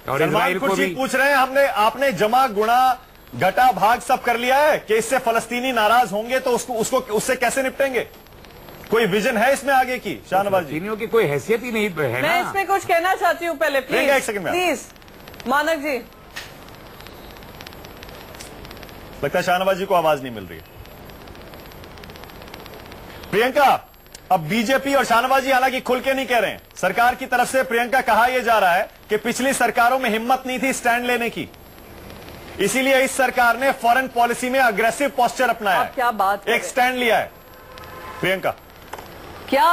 सलमान खुर्शीद पूछ रहे हैं, आपने जमा गुणा घटा भाग सब कर लिया है कि इससे फलस्तीनी नाराज होंगे तो उससे कैसे निपटेंगे? कोई विजन है इसमें आगे की? शाहनवाज जी, की कोई हैसियत ही नहीं है। मैं इसमें कुछ कहना चाहती हूँ पहले, प्लीज एक सेकंड में। प्लीज मानक जी, लगता है शाहनवाज जी को आवाज नहीं मिल रही है। प्रियंका, अब बीजेपी और शाहनवाज जी हालांकि खुल के नहीं कह रहे हैं, सरकार की तरफ से प्रियंका कहा यह जा रहा है कि पिछली सरकारों में हिम्मत नहीं थी स्टैंड लेने की, इसीलिए इस सरकार ने फॉरेन पॉलिसी में अग्रेसिव पोस्चर अपनाया है। क्या बात, एक स्टैंड लिया है। प्रियंका, क्या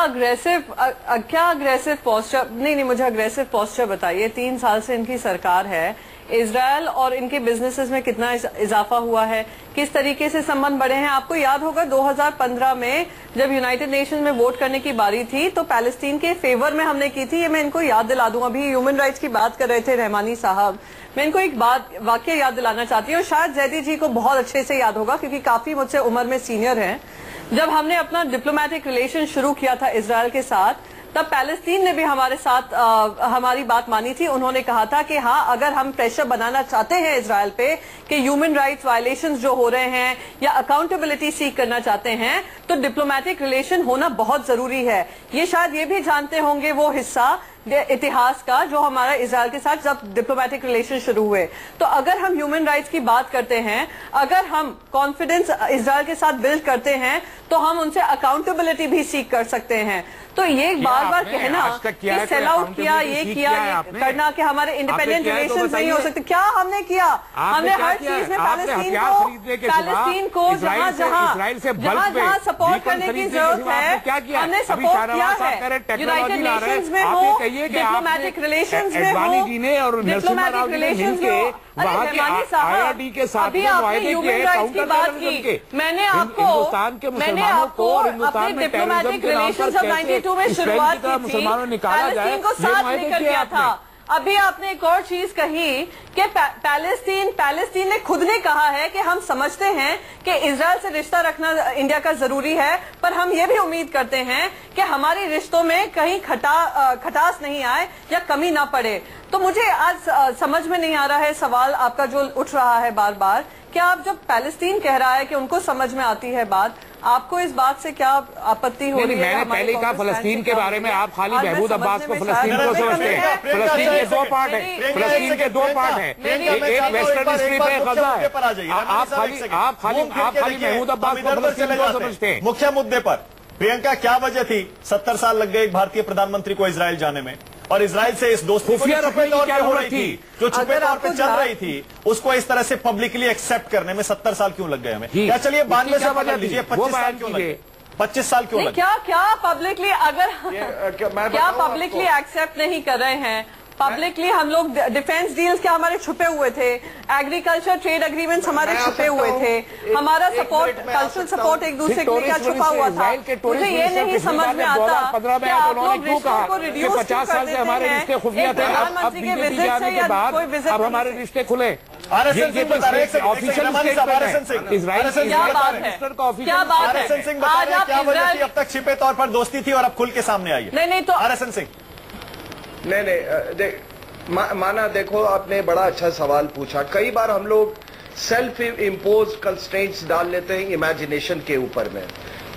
अग्रेसिव पोस्चर? नहीं, मुझे अग्रेसिव पोस्चर बताइए। 3 साल से इनकी सरकार है, इजराइल और इनके बिजनेसेस में कितना इजाफा हुआ है, किस तरीके से संबंध बढ़े हैं। आपको याद होगा 2015 में जब यूनाइटेड नेशंस में वोट करने की बारी थी तो पैलेस्टीन के फेवर में हमने की थी। ये मैं इनको याद दिला दूं, अभी ह्यूमन राइट्स की बात कर रहे थे रहमानी साहब। मैं इनको एक वाक्य याद दिलाना चाहती हूँ, शायद जैदी जी को बहुत अच्छे से याद होगा क्योंकि काफी मुझसे उम्र में सीनियर हैं। जब हमने अपना डिप्लोमेटिक रिलेशन शुरू किया था इजराइल के साथ, तब पैलेस्टीन ने भी हमारे साथ हमारी बात मानी थी। उन्होंने कहा था कि हाँ, अगर हम प्रेशर बनाना चाहते हैं इजराइल पे कि ह्यूमन राइट्स वायलेशंस जो हो रहे हैं या अकाउंटेबिलिटी सीख करना चाहते हैं तो डिप्लोमेटिक रिलेशन होना बहुत जरूरी है। ये शायद ये भी जानते होंगे वो हिस्सा इतिहास का जो हमारा इजराइल के साथ जब डिप्लोमेटिक रिलेशन शुरू हुए। तो अगर हम ह्यूमन राइट्स की बात करते हैं, अगर हम कॉन्फिडेंस इजराइल के साथ बिल्ड करते हैं तो हम उनसे अकाउंटेबिलिटी भी सीख कर सकते हैं। तो ये बार बार कहना कि सेल आउट किया, ये किया, ये करना कि हमारे इंडिपेंडेंट रिलेशन नहीं हो सकते, क्या हमने किया? हमने हर चीज में पैलेस्टीन को जहाँ जहाँ सपोर्ट करने की जरूरत है हमने सपोर्ट किया है। यूनाइटेड नेशंस में हो, डिप्लोमेटिक रिलेशंस में हो, डिप्लोमेटिक रिलेशंस में हो। IRD के साथ अभी आपने ह्यूमन राइट्स की बात की, मैंने आपको अपने डिप्लोमेटिक रिलेशंस जब 92 में शुरुआत की थी, पैलेस्टीन को साथ लेकर गया था। अभी आपने एक और चीज कही कि पैलेस्टीन ने खुद ने कहा है कि हम समझते हैं कि इजराइल से रिश्ता रखना इंडिया का जरूरी है, पर हम ये भी उम्मीद करते हैं कि हमारे रिश्तों में कहीं खटास नहीं आए या कमी ना पड़े। तो मुझे आज समझ में नहीं आ रहा है सवाल आपका जो उठ रहा है बार बार, क्या आप जब पैलेस्टीन कह रहा है कि उनको समझ में आती है बात, आपको इस बात से क्या आपत्ति हो रही है? मैंने पहले कहा फलस्तीन के बारे में आप खाली महमूद अब्बास को फलस्तीन को समझते हैं। फलस्तीन के 2 पार्ट है, फलस्तीन के 2 पार्ट है, एक वेस्टर्न स्ट्रिप है, गजा है। आप खाली महमूद अब्बास को फलस्तीन को समझते हैं। मुख्य मुद्दे पर प्रियंका, क्या वजह थी 70 साल लग गए एक भारतीय प्रधानमंत्री को इजराइल जाने में, और इजराइल से इस दोस्ती को छुपे तौर पे हो रही थी, जो छुपे तौर पे चल रही थी, उसको इस तरह से पब्लिकली एक्सेप्ट करने में 70 साल क्यों लग गए हमें? क्या चलिए 92 से बदल लीजिए, 25 साल क्यों लगे? 25 साल क्यों लगे? क्या पब्लिकली क्या पब्लिकली एक्सेप्ट नहीं कर रहे हैं? पब्लिकली हम लोग डिफेंस डील्स क्या हमारे छुपे हुए थे, एग्रीकल्चर ट्रेड एग्रीमेंट्स हमारे छुपे हुए थे, हमारा सपोर्ट, कल्चरल सपोर्ट एक दूसरे के क्या छुपा हुआ था। मुझे ये नहीं समझ में आता कि आप लोग रिश्तों को रिड्यूस 50 साल से हमारे रिश्ते खुफिया थे, अब बीजेपी आने के बाद अब हमारे रिश्ते खुले। RSN सिंह बता रहे हैं, ऑफिशियल इजराइल से क्या बात है? RSN सिंह बता रहे हैं क्या वजह थी अब तक छिपे तौर पर दोस्ती थी और अब खुल के सामने आई है? नहीं तो RSN सिंह नहीं, माना देखो, आपने बड़ा अच्छा सवाल पूछा। कई बार हम लोग सेल्फ इम्पोज कंस्ट्रेंट्स डाल लेते हैं इमेजिनेशन के ऊपर में।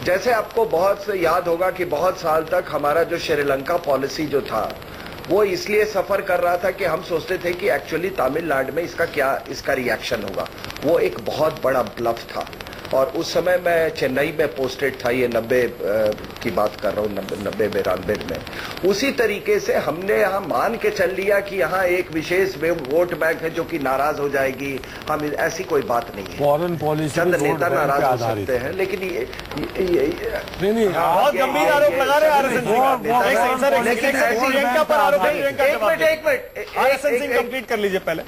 जैसे आपको बहुत याद होगा कि बहुत साल तक हमारा जो श्रीलंका पॉलिसी जो था वो इसलिए सफर कर रहा था कि हम सोचते थे कि एक्चुअली तमिलनाडु में इसका रिएक्शन होगा। वो एक बहुत बड़ा ब्लफ था, और उस समय मैं चेन्नई में पोस्टेड था, ये 90 की बात कर रहा हूँ, 90-92 में। उसी तरीके से हमने यहाँ मान के चल लिया कि यहाँ एक विशेष वोट बैंक है जो कि नाराज हो जाएगी। हम ऐसी कोई बात नहीं है, फॉरेन पॉलिसी चंद नेता नाराज हो सकते हैं, लेकिन नहीं बहुत गंभीर आरोप लगा रहे हैं एक मिनट RSN सिंह कंप्लीट कर लीजिए पहले।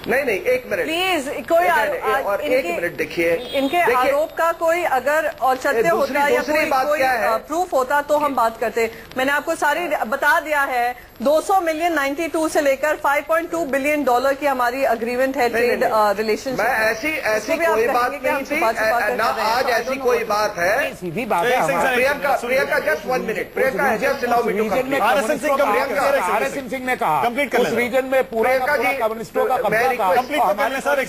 नहीं, एक मिनट प्लीज, कोई और एक मिनट देखिए, इनके आरोप का कोई अगर औचित्य होता या कोई प्रूफ होता तो हम बात करते। मैंने आपको सारी बता दिया है, 200 मिलियन 92 से लेकर $5.2 बिलियन की हमारी अग्रीमेंट है ट्रेड रिलेशनशिप। मैं ऐसी कोई बात नहीं थी ना, आज ऐसी कोई बात है, सीधी बात है। Priyanka just 1 minute, Priyanka just allow me to complete. RSN Singh ने कहा उस रीजन में पूरा कम्युनिस्टों का कब्जा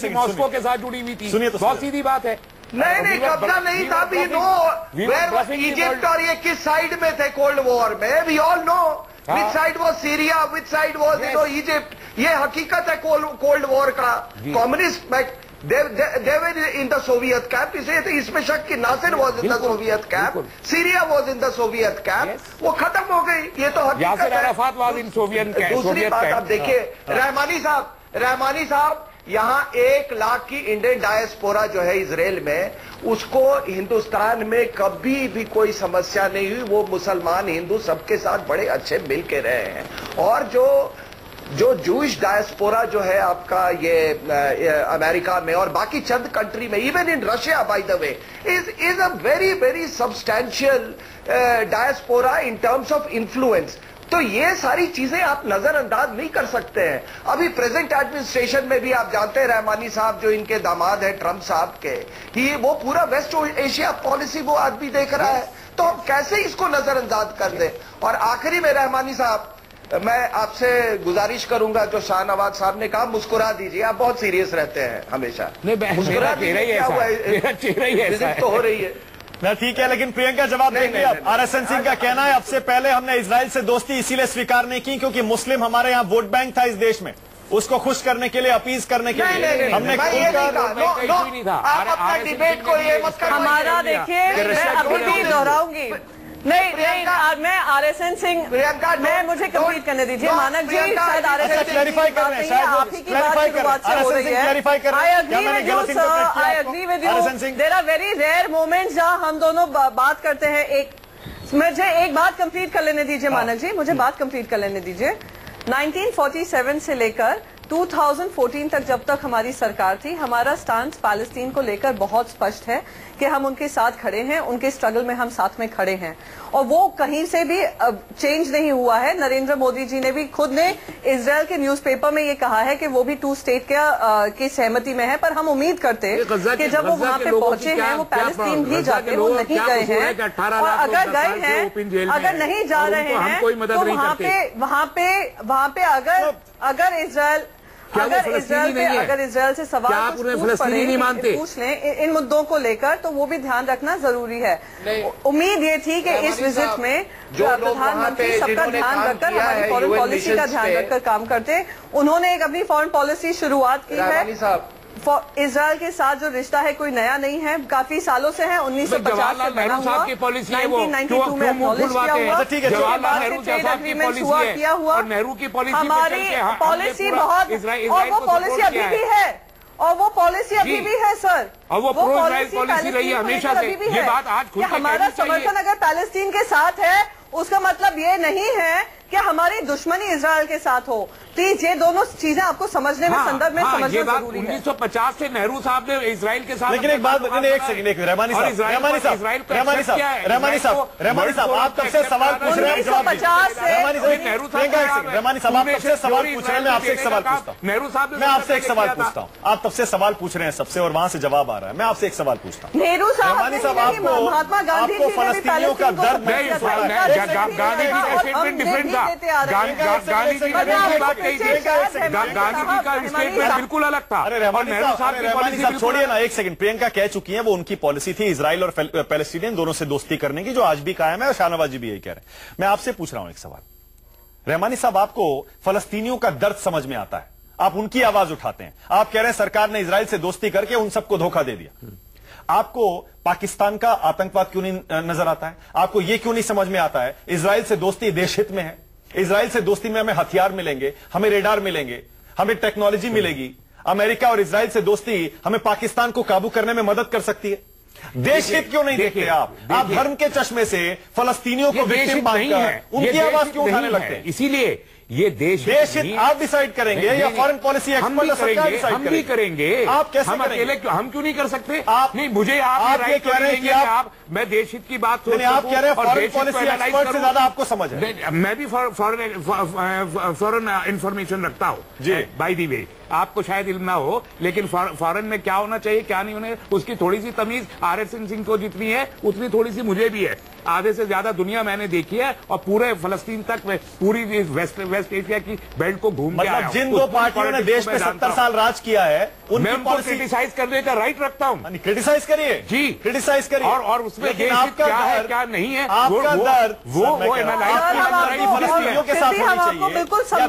मॉस्को के साथ जुड़ी हुई थी। सुनिए, बहुत सीधी बात है। नहीं, कब्जा नहीं था भी। नो, इजिप्ट और ये किस साइड में थे कोल्ड वॉर में? We all know which side was Syria, which side was Egypt. ये हकीकत है कोल्ड वॉर का। Communist they were in the Soviet camp, इसमें शक कि Nasser was in the Soviet camp, Syria was in the Soviet camp, वो खत्म हो गई। ये तो हकीकत है। दूसरी बात आप देखिए, रहमानी साहब, यहाँ 1 लाख की इंडियन डायस्पोरा जो है इजराइल में, उसको हिंदुस्तान में कभी भी कोई समस्या नहीं हुई। वो मुसलमान हिंदू सबके साथ बड़े अच्छे मिल के रहे हैं। और जो जूइश डायस्पोरा जो है आपका ये अमेरिका में और बाकी चंद कंट्री में, even in Russia by the way, is a very very substantial diaspora in terms of influence. तो ये सारी चीजें आप नजरअंदाज नहीं कर सकते हैं। अभी प्रेजेंट एडमिनिस्ट्रेशन में भी आप जानते हैं, रहमानी साहब जो इनके दामाद हैं ट्रंप साहब के, वो पूरा वेस्ट एशिया पॉलिसी वो आदमी देख रहा है। तो हम कैसे इसको नजरअंदाज कर दें। और आखिरी में रहमानी साहब, मैं आपसे गुजारिश करूंगा, जो शाहनवाज साहब ने कहा, मुस्कुरा दीजिए। आप बहुत सीरियस रहते हैं हमेशा, मुस्कुरा दीजिए। क्या हुआ है, तो हो रही है ना, ठीक है, लेकिन प्रियंका जवाब देंगे। अब RSN सिंह का कहना है, अब से पहले हमने इजराइल से दोस्ती इसीलिए स्वीकार नहीं की क्योंकि मुस्लिम हमारे यहाँ वोट बैंक था इस देश में, उसको खुश करने के लिए, अपीज करने के लिए हमने डिबेट को ये मत कर। हमारा देखिए, मैं अभी भी दोहराऊंगी नहीं, मैं RSN सिंह, मैं मुझे कंप्लीट करने दीजिए। मानक जी शायद RSN क्लैरिफाई कर रहे हैं, आप ही की बात शुरुआत से हो रही है। I agree with you, there are very rare moments जहां हम दोनों बात करते हैं। मुझे एक बात कंप्लीट कर लेने दीजिए मानक जी, मुझे बात कंप्लीट कर लेने दीजिए। 1947 से लेकर 2014 तक, जब तक हमारी सरकार थी, हमारा स्टांस पैलेस्टीन को लेकर बहुत स्पष्ट है कि हम उनके साथ खड़े हैं, उनके स्ट्रगल में हम साथ में खड़े हैं और वो कहीं से भी चेंज नहीं हुआ है। नरेंद्र मोदी जी ने भी खुद ने इजराइल के न्यूज़पेपर में ये कहा है कि वो भी 2 स्टेट की सहमति में है, पर हम उम्मीद करते हैं कि जब वो वहां पे पहुंचे हैं, वो पैलेस्टीन भी जाते, वो नहीं गए हैं, और अगर गए हैं, अगर नहीं जा रहे हैं, तो वहां पे अगर इजराइल से सवाल पूछ लें इन मुद्दों को लेकर, तो वो भी ध्यान रखना जरूरी है। उम्मीद ये थी कि इस विजिट में प्रधानमंत्री सबका ध्यान रखकर, हमारी फॉरेन पॉलिसी का ध्यान रखकर काम करते। उन्होंने एक अपनी फॉरेन पॉलिसी शुरुआत की है। इजराइल के साथ जो रिश्ता है कोई नया नहीं है, काफी सालों से है, 1950 से बना हुआ, 1992 में एक्नॉलेज किया हुआ, ट्रेड एग्रीमेंट किया हुआ। हमारी पॉलिसी बहुत, और वो पॉलिसी अभी भी है, और वो पॉलिसी अभी भी है सर, और वो प्रो इजराइल पॉलिसी रही है हमेशा से। ये बात आज खुल के हमारा समर्थन अगर पैलेस्टीन के साथ है, उसका मतलब ये नहीं है कि हमारी दुश्मनी इजराइल के साथ हो। प्लीज ये दोनों चीजें आपको समझने में, संदर्भ में समझना जरूरी है। 1950 से नेहरू साहब ने इजराइल के साथ, लेकिन एक बात, एक सेकंड, रहमानी साहब, आप तब से सवाल पूछ रहे हैं, 1950 से रहमानी साहब आप तब से सवाल पूछ रहे हैं, मैं आपसे एक सवाल पूछता हूँ। नेहरू साहब, मैं आपसे एक सवाल पूछता हूँ, आप तब से सवाल पूछ रहे हैं सबसे और वहां से जवाब आ रहा है। मैं आपसे एक सवाल पूछता हूँ, नेहरू साहब, महात्मा गांधी आपको फलस्तीनियों का दर्द, गांधी जी का स्टेटमेंट डिफरेंट था, गांधी जी का स्टेटमेंट बिल्कुल अलग था। और नेहरू साहब की पॉलिसी, छोड़िए ना, एक सेकंड, प्रियंका कह चुकी हैं वो उनकी पॉलिसी थी इजराइल और पैलेस्टीनियन दोनों से दोस्ती करने की, जो आज भी कायम है, और शाहनवाज जी भी यही कह रहे हैं। मैं आपसे पूछ रहा हूं एक सवाल, रहमानी साहब, आपको फलस्तीनियों का दर्द समझ में आता है, आप उनकी आवाज उठाते हैं, आप कह रहे हैं सरकार ने इजराइल से दोस्ती करके उन सबको धोखा दे दिया। आपको पाकिस्तान का आतंकवाद क्यों नहीं नजर आता है? आपको यह क्यों नहीं समझ में आता है इजराइल से दोस्ती देश हित में है? इजराइल से दोस्ती में हमें हथियार मिलेंगे, हमें रेडार मिलेंगे, हमें टेक्नोलॉजी मिलेगी। अमेरिका और इजराइल से दोस्ती हमें पाकिस्तान को काबू करने में मदद कर सकती है। देश हित क्यों नहीं देखते आप धर्म के चश्मे से फलस्तीनियों को विक्टिम मानकर उनकी आवाज क्यों उठाने लगते हैं? इसीलिए ये देश हित आप डिसाइड करेंगे या फॉरेन पॉलिसी एक्सपर्ट सरकार डिसाइड हम भी करेंगे। आप कैसे हम अकेले हम क्यों नहीं कर सकते? आप नहीं, मुझे आप ये कह रहे हैं कि आप, मैं देश हित की बात सोच, आप कह रहे हैं फॉरेन पॉलिसी एक्सपर्ट से ज्यादा आपको समझ है। मैं भी फॉरेन इंफॉर्मेशन रखता हूँ बाय द वे, आपको शायद इल्म ना हो, लेकिन फॉरेन में क्या होना चाहिए क्या नहीं होना, उसकी थोड़ी सी तमीज RSN सिंह को जितनी है उतनी थोड़ी सी मुझे भी है। आधे से ज्यादा दुनिया मैंने देखी है और पूरे फलस्तीन तक, पूरी वेस्ट एशिया की बेल्ट को घूम के आया हूं। जिन दो पार्टियों ने देश में 70 साल राज किया है, मैं उनको क्रिटिसाइज करने का राइट रखता हूँ। क्रिटिसाइज करिए जी, क्रिटिसाइज करिए, और उसमें आपका है क्या नहीं है, आपका दर्द वो फलस्तीनियों के साथ होनी चाहिए,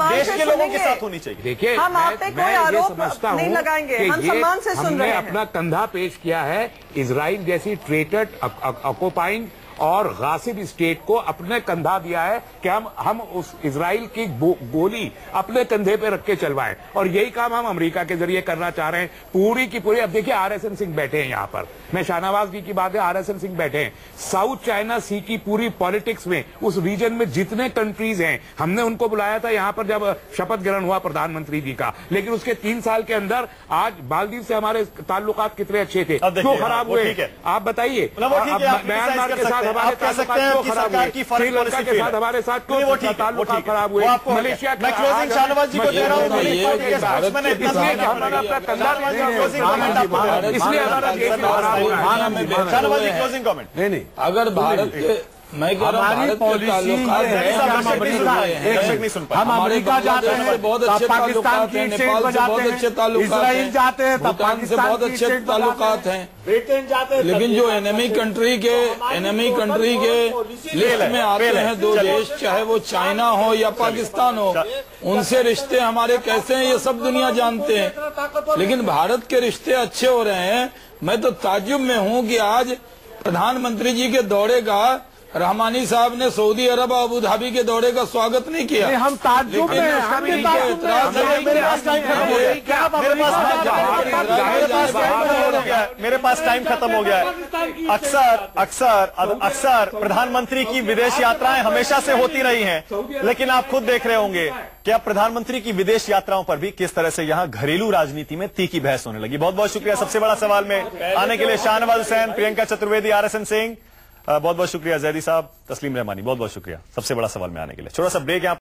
देश के लोगों के साथ होनी चाहिए। देखिए, हम आप पे कोई आरोप नहीं लगाएंगे, हम सम्मान से सुन रहे हैं। हमने अपना कंधा पेश किया है इजराइल जैसी ट्रेटेड, ऑक्युपाइंग और गासिब स्टेट को अपने कंधा दिया है कि हम उस इजराइल की गोली अपने कंधे पे रख के चलवाएं, और यही काम हम अमेरिका के जरिए करना चाह रहे हैं पूरी की पूरी। अब देखिए RSN सिंह बैठे हैं यहाँ पर, मैं शाहनवाज जी की बात है, RSN सिंह बैठे हैं। साउथ चाइना सी की पूरी पॉलिटिक्स में उस रीजन में जितने कंट्रीज हैं, हमने उनको बुलाया था यहाँ पर जब शपथ ग्रहण हुआ प्रधानमंत्री जी का, लेकिन उसके 3 साल के अंदर आज मालदीव से हमारे ताल्लुकात कितने अच्छे थे, क्यों खराब हुए आप बताइए। म्यांमार के साथ हमारे ताल्लुकात क्यों खराब हुए, श्रीलंका के साथ हमारे साथ क्यों ताल्लुकात खराब हुए, मलेशिया इसलिए हमारा देश खराब हो रहा है। नहीं, अगर भारत के मैं कह रहा हूँ भारत के ताल्लुकात हम अमेरिका जाते हैं बहुत अच्छे ताल्लुकात हैं, नेपाल से बहुत अच्छे ताल्लुकात हैं, इजराइल जाते हैं, भूटान से बहुत अच्छे ताल्लुकात हैं, ब्रिटेन जाते हैं, लेकिन जो एनिमी कंट्री के लिस्ट में आते हैं 2 देश, चाहे वो चाइना हो या पाकिस्तान हो, उनसे रिश्ते हमारे कैसे हैं ये सब दुनिया जानते हैं। लेकिन भारत के रिश्ते अच्छे हो रहे हैं। मैं तो ताज्जुब में हूँ कि आज प्रधानमंत्री जी के दौरे का रहमानी साहब ने सऊदी अरब और अबू धाबी के दौरे का स्वागत नहीं किया। हम ताज्जुब में मेरे पास टाइम खत्म हो गया है। अक्सर प्रधानमंत्री की विदेश यात्राएं हमेशा से होती रही हैं, लेकिन आप खुद देख रहे होंगे कि अब प्रधानमंत्री की विदेश यात्राओं पर भी किस तरह से यहां घरेलू राजनीति में तीखी बहस होने लगी। बहुत बहुत शुक्रिया सबसे बड़ा सवाल में आने के लिए शाहनवाज हुसैन, प्रियंका चतुर्वेदी, RSN सिंह, बहुत बहुत शुक्रिया जैदी साहब, तस्लीम रहमानी, बहुत बहुत शुक्रिया सबसे बड़ा सवाल में आने के लिए। छोटा सा ब्रेक यहाँ